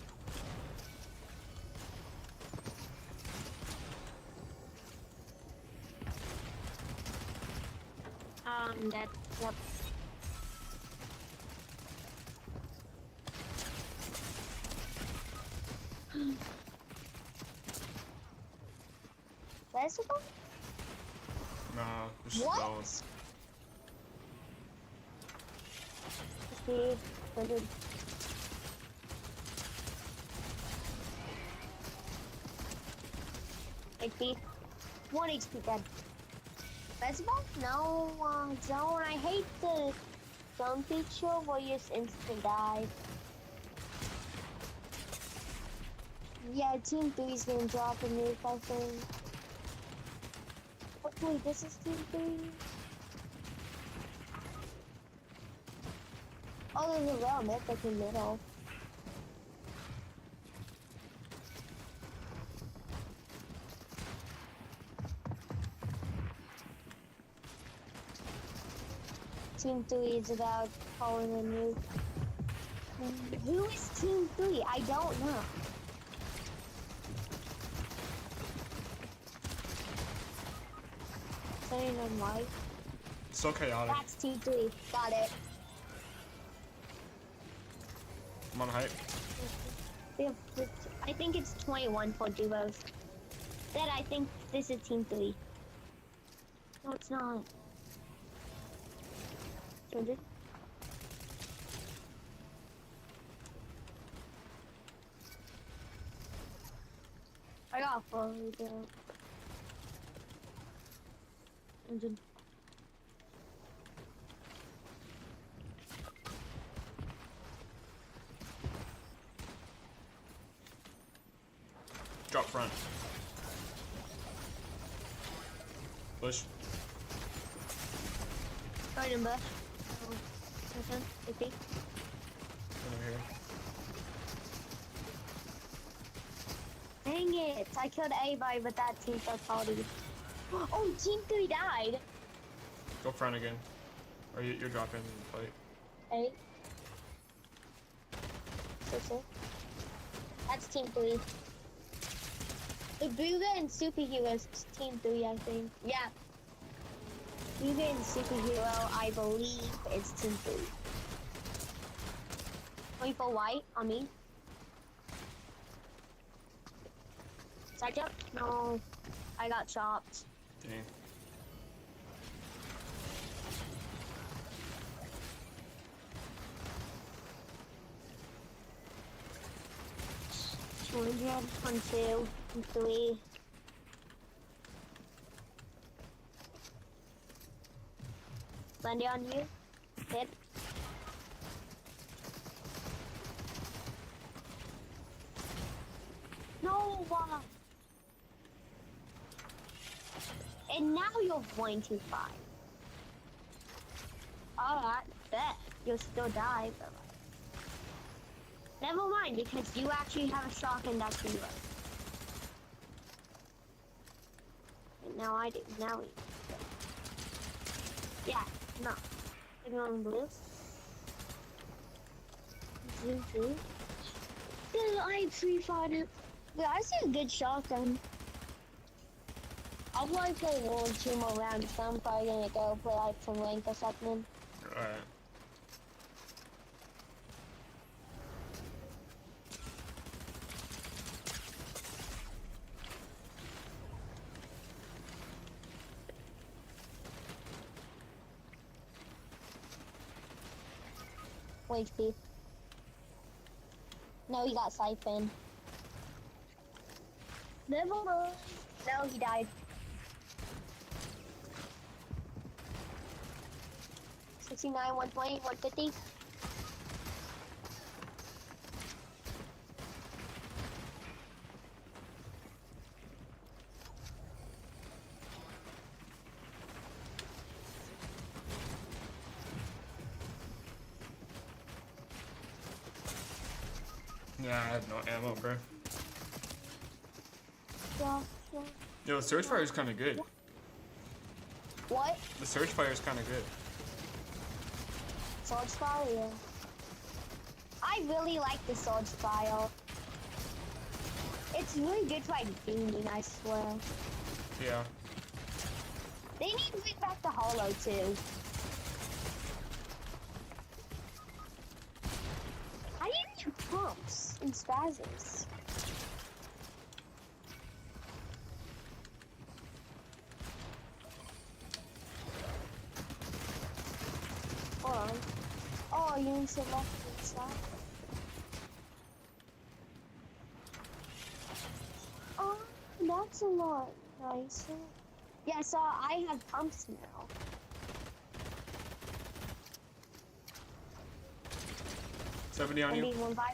Dead. Yep. Festival? Nah, just What? stones. See, 100. HP. 1 HP dead. Festival? No, zone. I hate the zone feature where you just instant die. Yeah, Team 3 is gonna drop a nuke, I think. Oh, wait, this is Team 3? Oh, there's a real mythic in the middle. Team 3 is about calling a nuke. Who is Team 3? I don't know. Turning on white. So chaotic. That's Team 3. Got it. I'm on height. I think it's 21 for duos. Then I think this is Team 3. No, it's not. 200. I got 4 though. 100. Drop front. Push. Right in bush. Oh, okay. 50. Over here. Dang it! I killed everybody but that team party. Oh, Team 3 died. Go front again. Or you're dropping the fight. 8. 6. That's Team 3. The Booga and Superhero is Team 3, I think. Yeah. Booga and Superhero, I believe, is Team 3. 24 white on me. Side jump? No. I got chopped. Dang. On 2, and 3. Landing on you. Hit. No! And now you're 125. Alright, bet. You'll still die, but never mind, because you actually have a shotgun that's reload. And now I do. Now we. Yeah, no. Signal in blue. Zoom through. Yeah, I pre-fought it. Yeah, I see a good shotgun. I'll probably play 1 or 2 more rounds, so I'm probably gonna go play like some rank or something. Alright. HP. No, he got siphoned. Never mind. No, he died. 69, 120, 150. Yeah, I have no ammo, bro. Yeah, yeah. Yo, the surge fire is kind of good. What? The surge fire is kind of good. Sword style, yeah. I really like the sword style. It's really good for like beaming, I swear. Yeah. They need to bring back the holo too. How do you do pumps and spasms? saw you and said left inside. Oh, that's a lot nicer. Yeah, so I have pumps now. $70 on I you. need one by.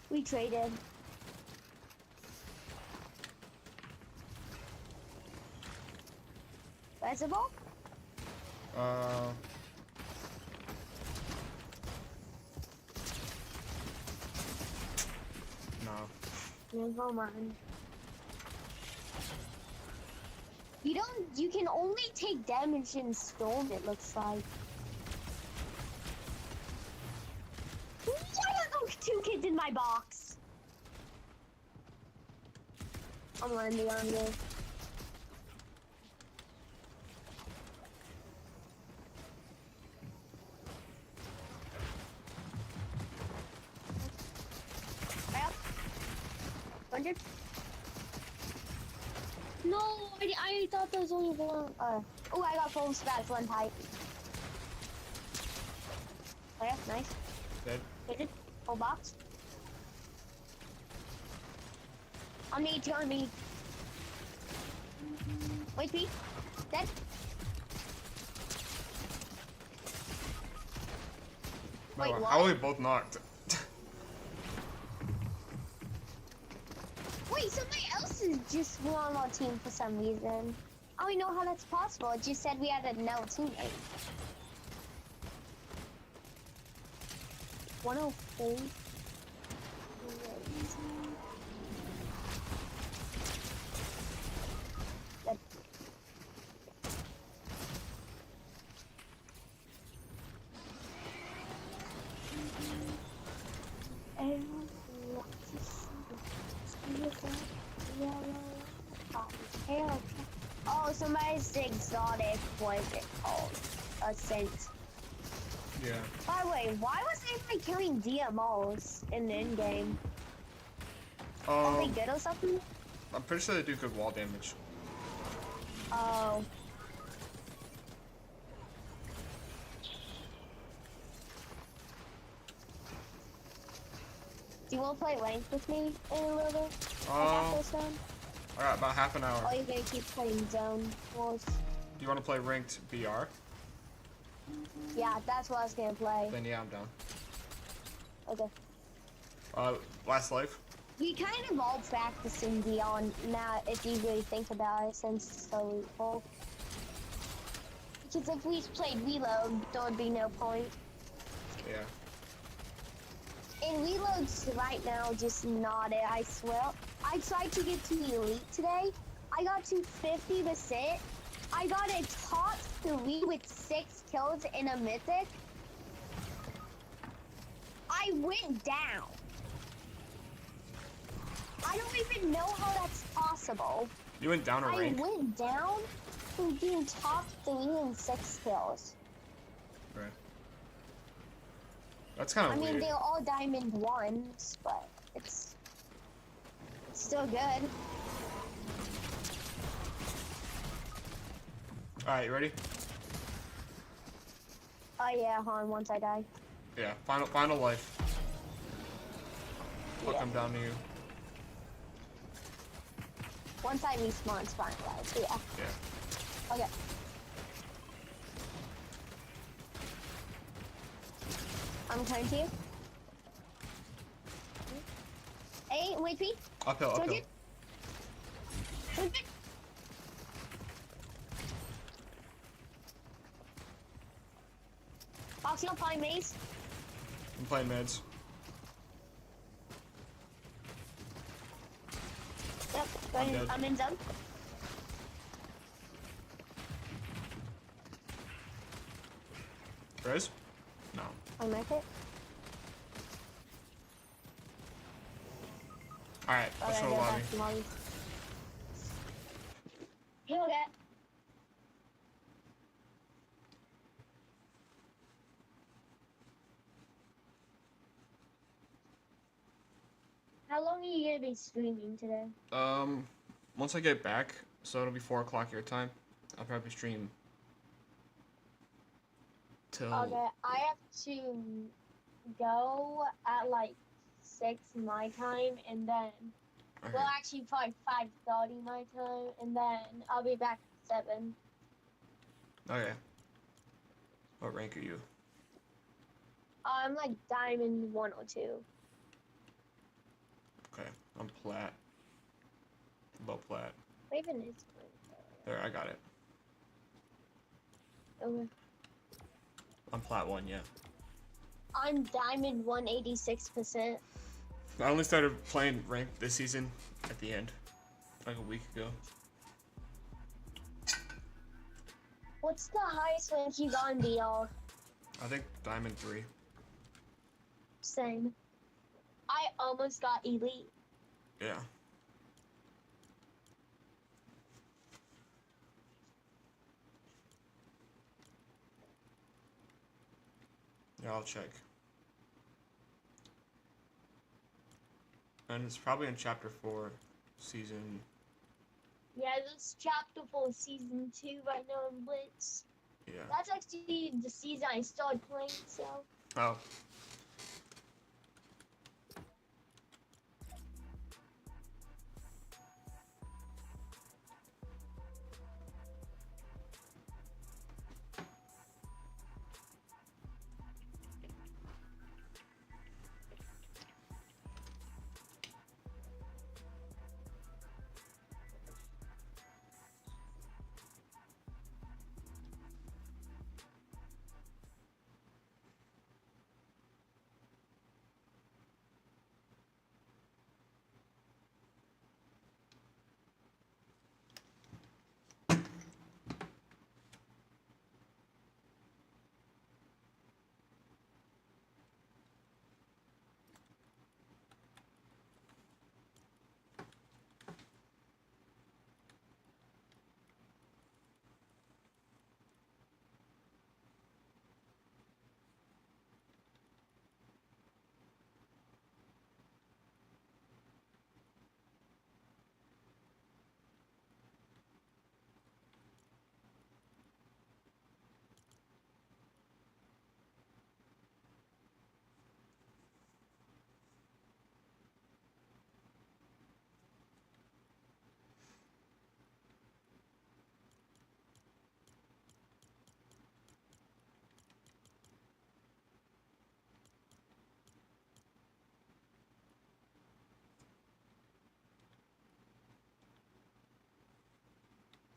We traded. Visible? No. Never mind. You can only take damage in Storm, it looks like. I got those 2 kids in my box. I'm landing on you. Yep. 100. No, I thought there was only one. Oh, I got full stats, one type. Oh yeah, nice. Dead. Hit it. Full box. On me, 2 on me. Wait, Pete. Dead. Wait, Wow, what? how are we both knocked? Wait, somebody else is just on our team for some reason. I don't know how that's possible. It just said we had another teammate. 104. That- Oh, somebody's exotic. What is it called? A scent. Yeah. By the way, why was anybody killing DMOs in the end game? Are they good or something? I'm pretty sure they do good wall damage. Oh. Do you want to play ranked with me in a little bit? I got about half an hour. Or are you gonna keep playing zone wars? Do you want to play ranked BR? Yeah, that's what I was gonna play. Then yeah, I'm down. Okay. Last life. We kind of all practice in Dion now, if you really think about it, since it's so lethal. Because if we played Reload, there would be no point. Yeah. And Reload's right now just not it, I swear. I tried to get to Elite today. I got to 50%. I got a top 3 with 6 kills in a mythic. I went down. I don't even know how that's possible. You went down a rank? I went down from being top 3 and 6 kills. Right. That's kind of I weird. mean, they're all diamond 1s, but it's still good. Alright, you ready? Oh yeah, Han, once I die. Yeah, final life. I'll Yeah. come down to you. Once I respawn, it's fine, guys. Yeah. Yeah. Okay. I'm coming to you. Hey, wait, Pete. Uphill, uphill. 200. 200. Box, you don't find maze. I'm playing meds. Yep, I'm dead. I'm in zone. Rose? No. I make it. Alright, let's go lobby. back to lobby. You okay? How long are you gonna be streaming today? Once I get back, so it'll be 4 o'clock your time. I'll probably stream till. Okay, I have to go at like 6 my time, and then Okay. well, actually probably 5:30 my time, and then I'll be back at 7. Okay. What rank are you? I'm like Diamond 102. Okay, I'm plat. Low plat. Raven is There, I got it. okay. I'm plat 1, yeah. I'm Diamond 186%. I only started playing ranked this season at the end, like a week ago. What's the highest rank you got in BR? I think Diamond 3. Same. I almost got Elite. Yeah. Yeah, I'll check. And it's probably in chapter 4, season. Yeah, this chapter 4 season 2 right now in Blitz. Yeah. That's actually the season I started playing, so. Oh.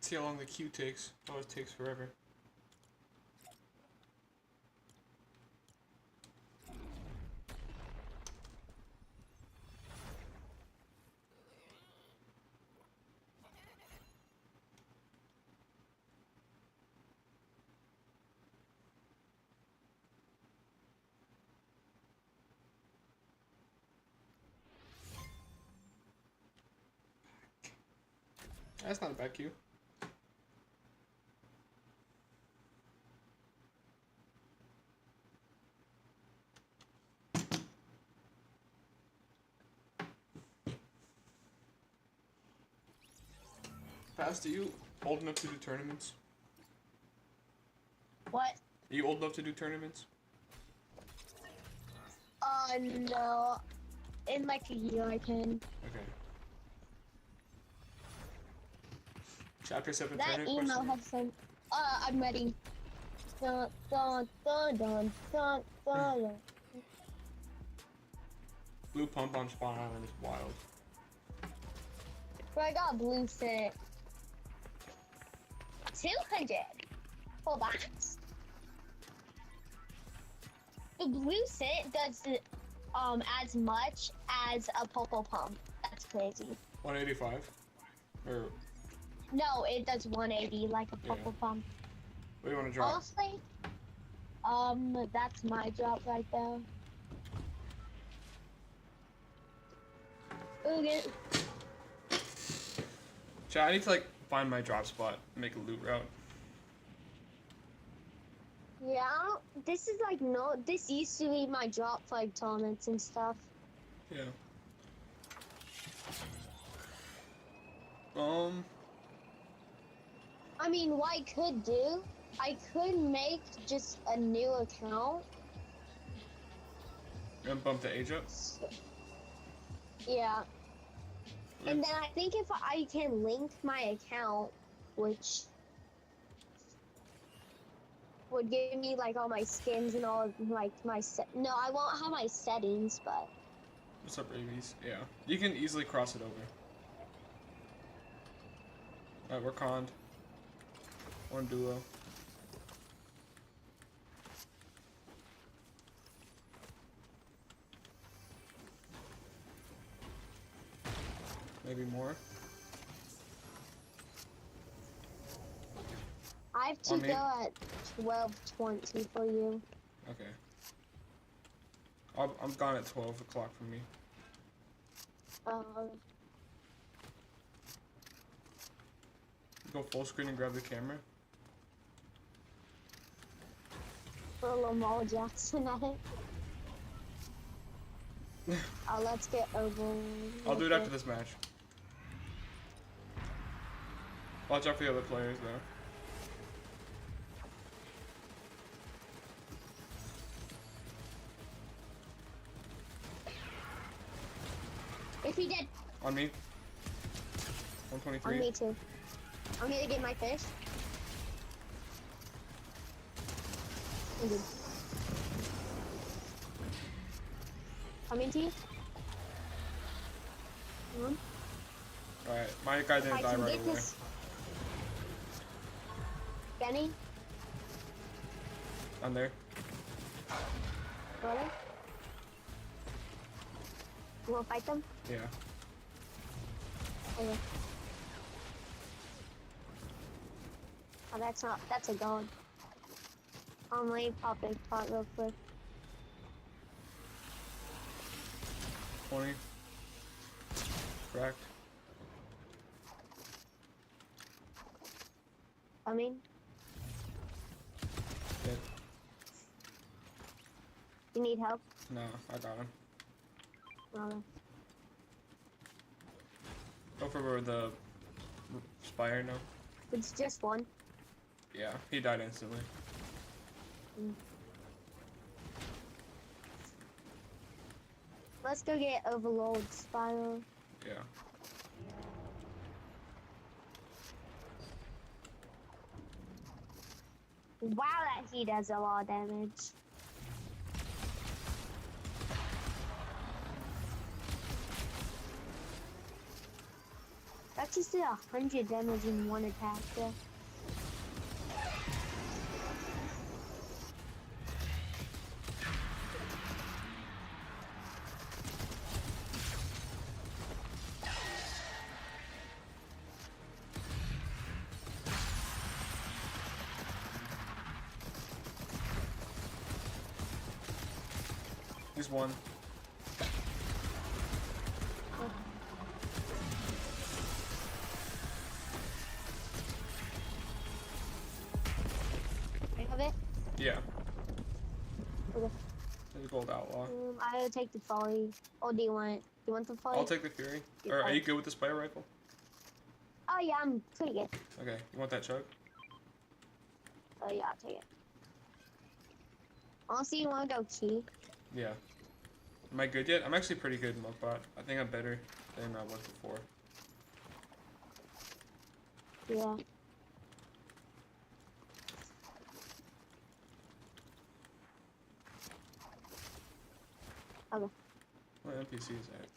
See how long the queue takes. Always takes forever. That's not a bad queue. Past, are you old enough to do tournaments? What? Are you old enough to do tournaments? No. In like a year I can. Okay. Chapter 7 That tournament email question? has sent. I'm ready. Dun, dun, dun, dun, dun, dun. Blue pump on Spawn Island is wild. Bro, I got a blue set. 200 for that. The blue set does as much as a purple pump. That's crazy. 185? Or No, it does 180 like a purple pump. what do you want to drop? Honestly, that's my drop right there. Okay. Chat, I need to like find my drop spot and make a loot route. Yeah, this is like this used to be my drop flag tournaments and stuff. Yeah. I mean, what I could do, I could make just a new account. And bump the age up. So, yeah. And then I think if I can link my account, which would give me like all my skins and all of like my set. No, I won't have my settings, but What's up, Rabies? Yeah, you can easily cross it over. Alright, we're conned. One duo. Maybe more. I have to On me. go at 12:20 for you. Okay. I'm gone at 12 o'clock for me. Go full screen and grab the camera. For Lamar Jackson at it. Let's get over. I'll do it after this match. Watch out for the other players, though. If he did, On me. on 123. me too. I'm gonna get my fish. I'm good. Coming to you. Alright, my guy didn't I die can right get away. this. Benny, I'm there. brother. You wanna fight them? Yeah. Okay. Oh, that's a god. Let me pop a pot real quick. 20. Cracked. Coming. Dead. You need help? No, I got him. No. Go for the spire now. It's just one. Yeah, he died instantly. Let's go get Overlord Spiral. Yeah. Wow, that he does a lot of damage. That just did 100 damage in one attack there. He's one. I have it. Yeah. Okay. There's a gold outlaw. I'll take the folly. Oh, do you want it? You want the folly? I'll take the fury. Or are you good with the spire rifle? Oh yeah, I'm pretty good. Okay, you want that chug? Oh yeah, I'll take it. Honestly, you want to go key? Yeah. Am I good yet? I'm actually pretty good in Mugbot. I think I'm better than I was before. Yeah. Okay. What NPC is that?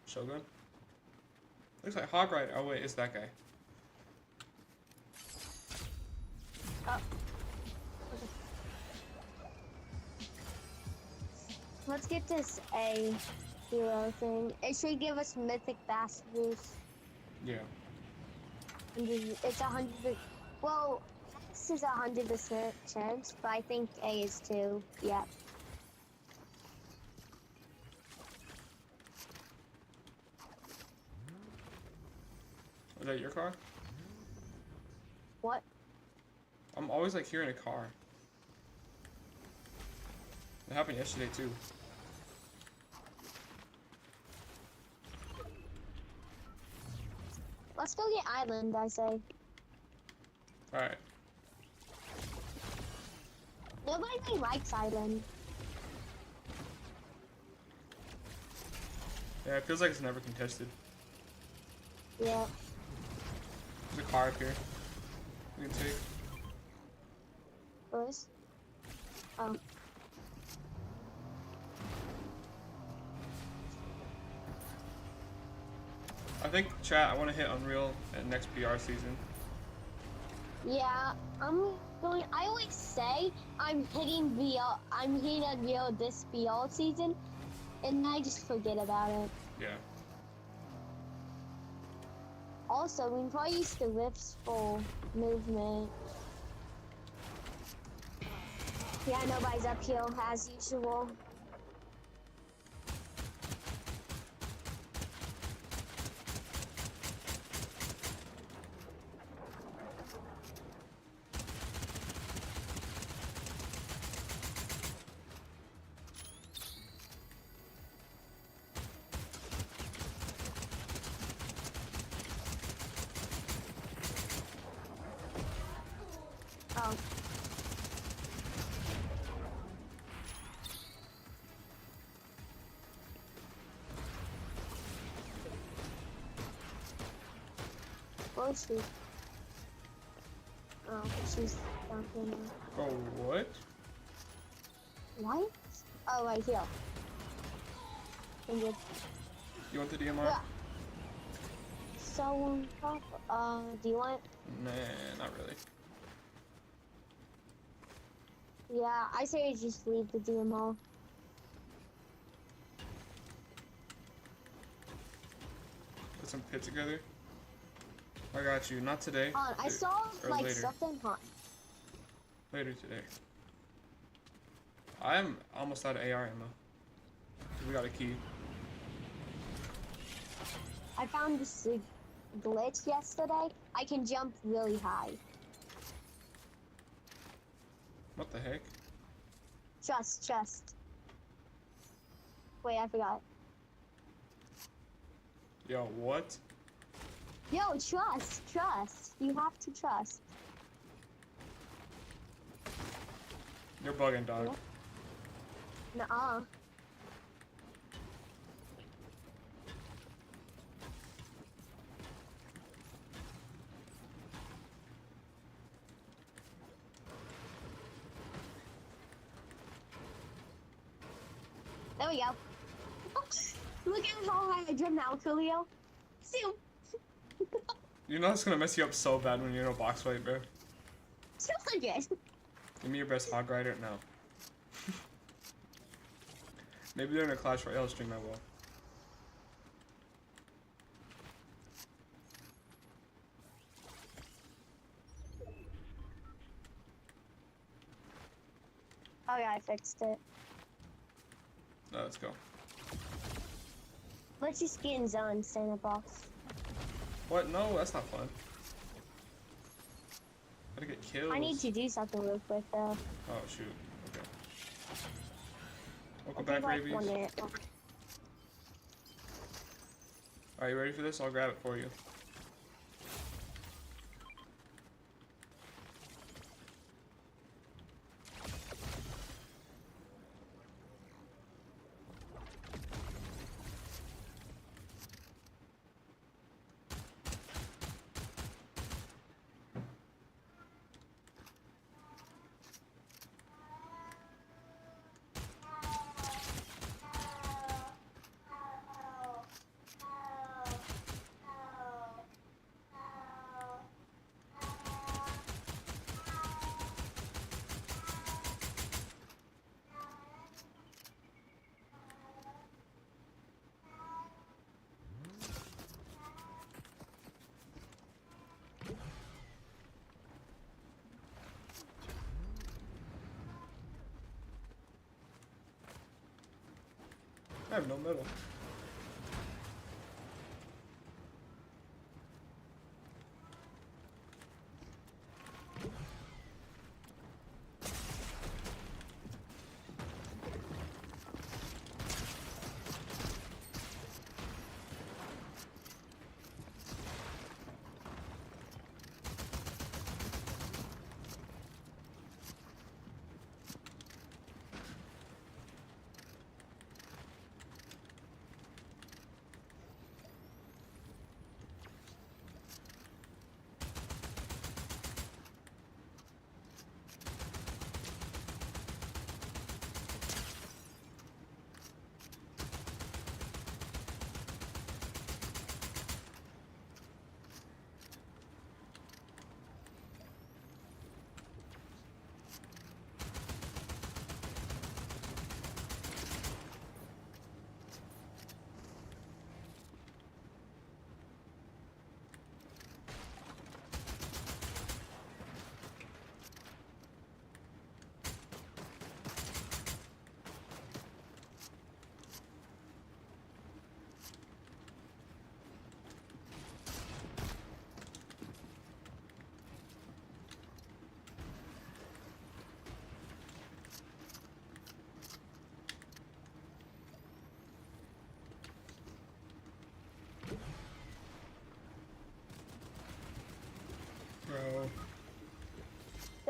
Shogun? Looks like Hog Rider. Oh wait, it's that guy. Oh. Okay. Let's get this A hero thing. It should give us mythic bass boost. Yeah. It's 100. Well, this is 100% chance, but I think A is too. Yeah. Was that your car? What? I'm always like hearing a car. It happened yesterday too. Let's go get Island, I say. Alright. Nobody really likes Island. Yeah, it feels like it's never contested. Yeah. There's a car up here. We can take. Boys. Oh. I think, chat, I want to hit Unreal at next PR season. Yeah, I always say I'm hitting Unreal this BL season, and I just forget about it. Yeah. Also, we can probably use the rifts for movement. Yeah, nobody's uphill as usual. Oh. Where is she? Oh, she's down here now. Oh, what? What? Oh, right here. I'm good. You want the DMR? Yeah. So, do you want? Nah, not really. Yeah, I say you just leave the DMO. Put some pit together. I got you. Not today. I saw or like later. something hot. Later today. I'm almost out of AR ammo. We got a key. I found this glitch yesterday. I can jump really high. What the heck? Trust. Wait, I forgot. Yo, what? Yo, trust. You have to trust. You're bugging, dog. Nuh-uh. There we go. Look at how high I jump now, Coolio. Zoom. You know it's gonna mess you up so bad when you're in a box fight, bro. 200. Give me your best hog rider now. Maybe during a Clash Royale stream I will. Oh yeah, I fixed it. Let's go. Let's just get in zone, stay in a box. What? No, that's not fun. Gotta get kills. I need to do something real quick though. Oh shoot. Okay. Welcome I'll back, take, like, Rabies. 1 minute. Are you ready for this? I'll grab it for you. I have no metal.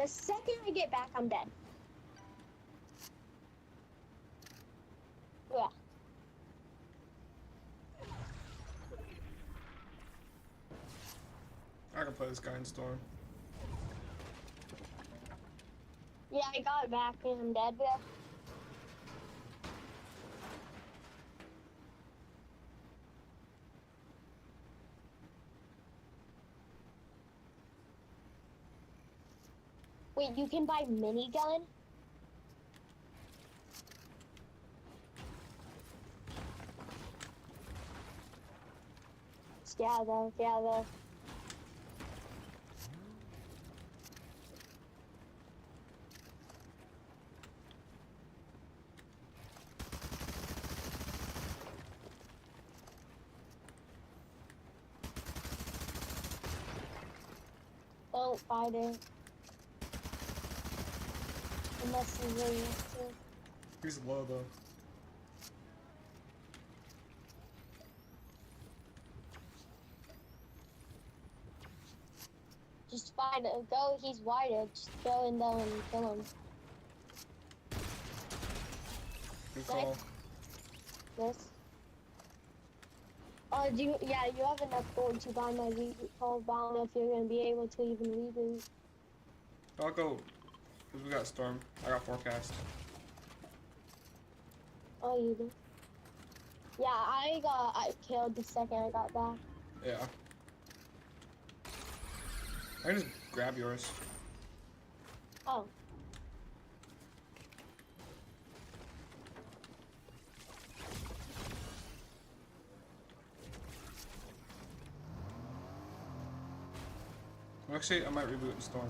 The second I get back, I'm dead. Yeah. I can play this guy in Storm. Yeah, I got it back and I'm dead. Yeah. Wait, you can buy minigun? Yeah, though. Yeah, though. Don't fight it. Unless you really want to. He's low though. Just fight it. Go, he's whited. Just go in there and kill him. Good call. This. Oh, yeah, you have enough gold to buy my reboot call, but I don't know if you're gonna be able to even reboot. I'll go. Cause we got Storm. I got Forecast. Oh, you do? Yeah, I killed the second I got back. Yeah. I can just grab yours. Oh. Actually, I might reboot in Storm.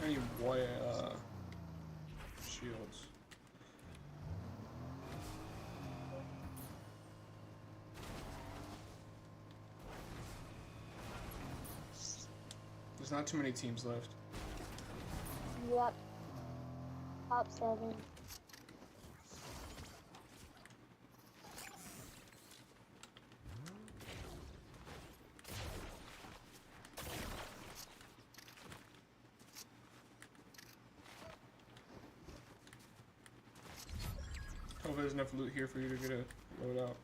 I need white shields. There's not too many teams left. Yep. Top 7. Hope there's enough loot here for you to get a load out.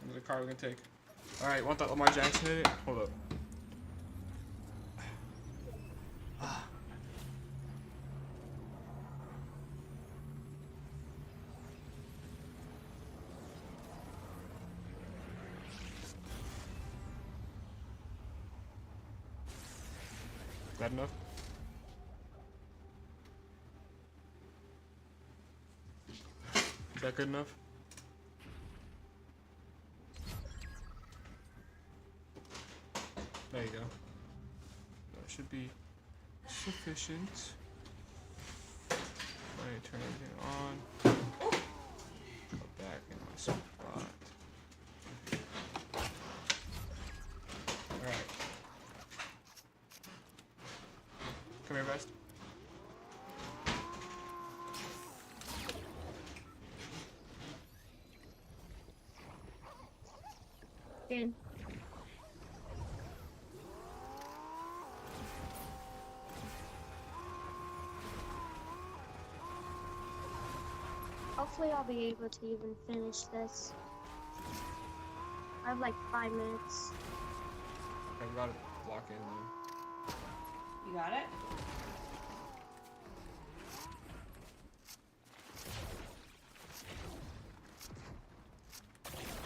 There's a car we can take. Alright, want that Lamar Jackson in it? Hold up. Is that enough? Is that good enough? There you go. That should be sufficient. Let me turn everything on. Go back in my spot. Alright. Come here, Best. Good. Hopefully I'll be able to even finish this. I have like 5 minutes. Okay, we gotta block in then. You got it?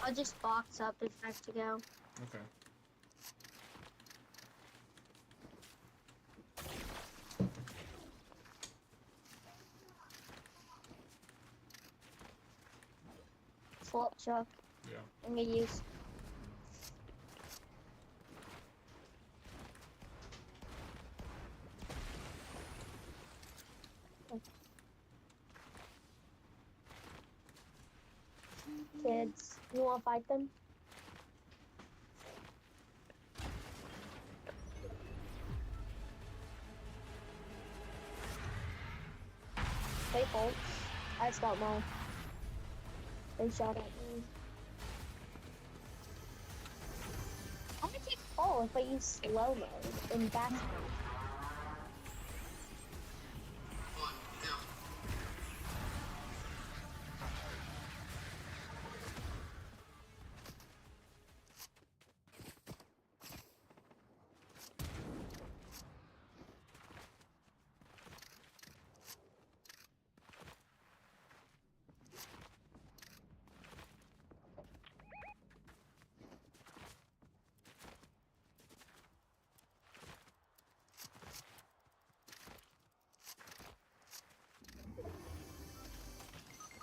I'll just box up if I have to go. Okay. Full truck. Yeah. I'm gonna use. kids. You wanna fight them? Hey folks, I just got my. They shot at me. I'm gonna take fall if I use slow mode in fast mode.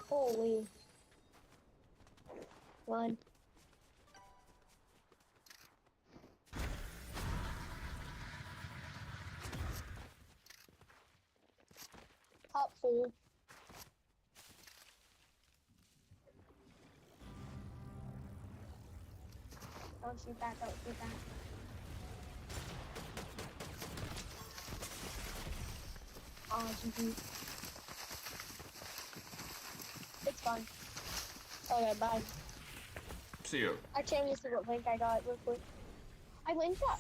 Holy. One. Top full. Don't shoot that, don't shoot that. Oh, GG. It's fun. Okay, bye. See you. Actually, I'm gonna see what link I got real quick. I linked up.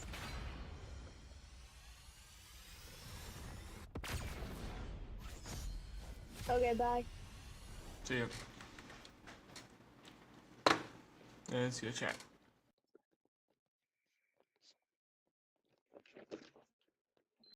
Okay, bye. See you. And see your chat.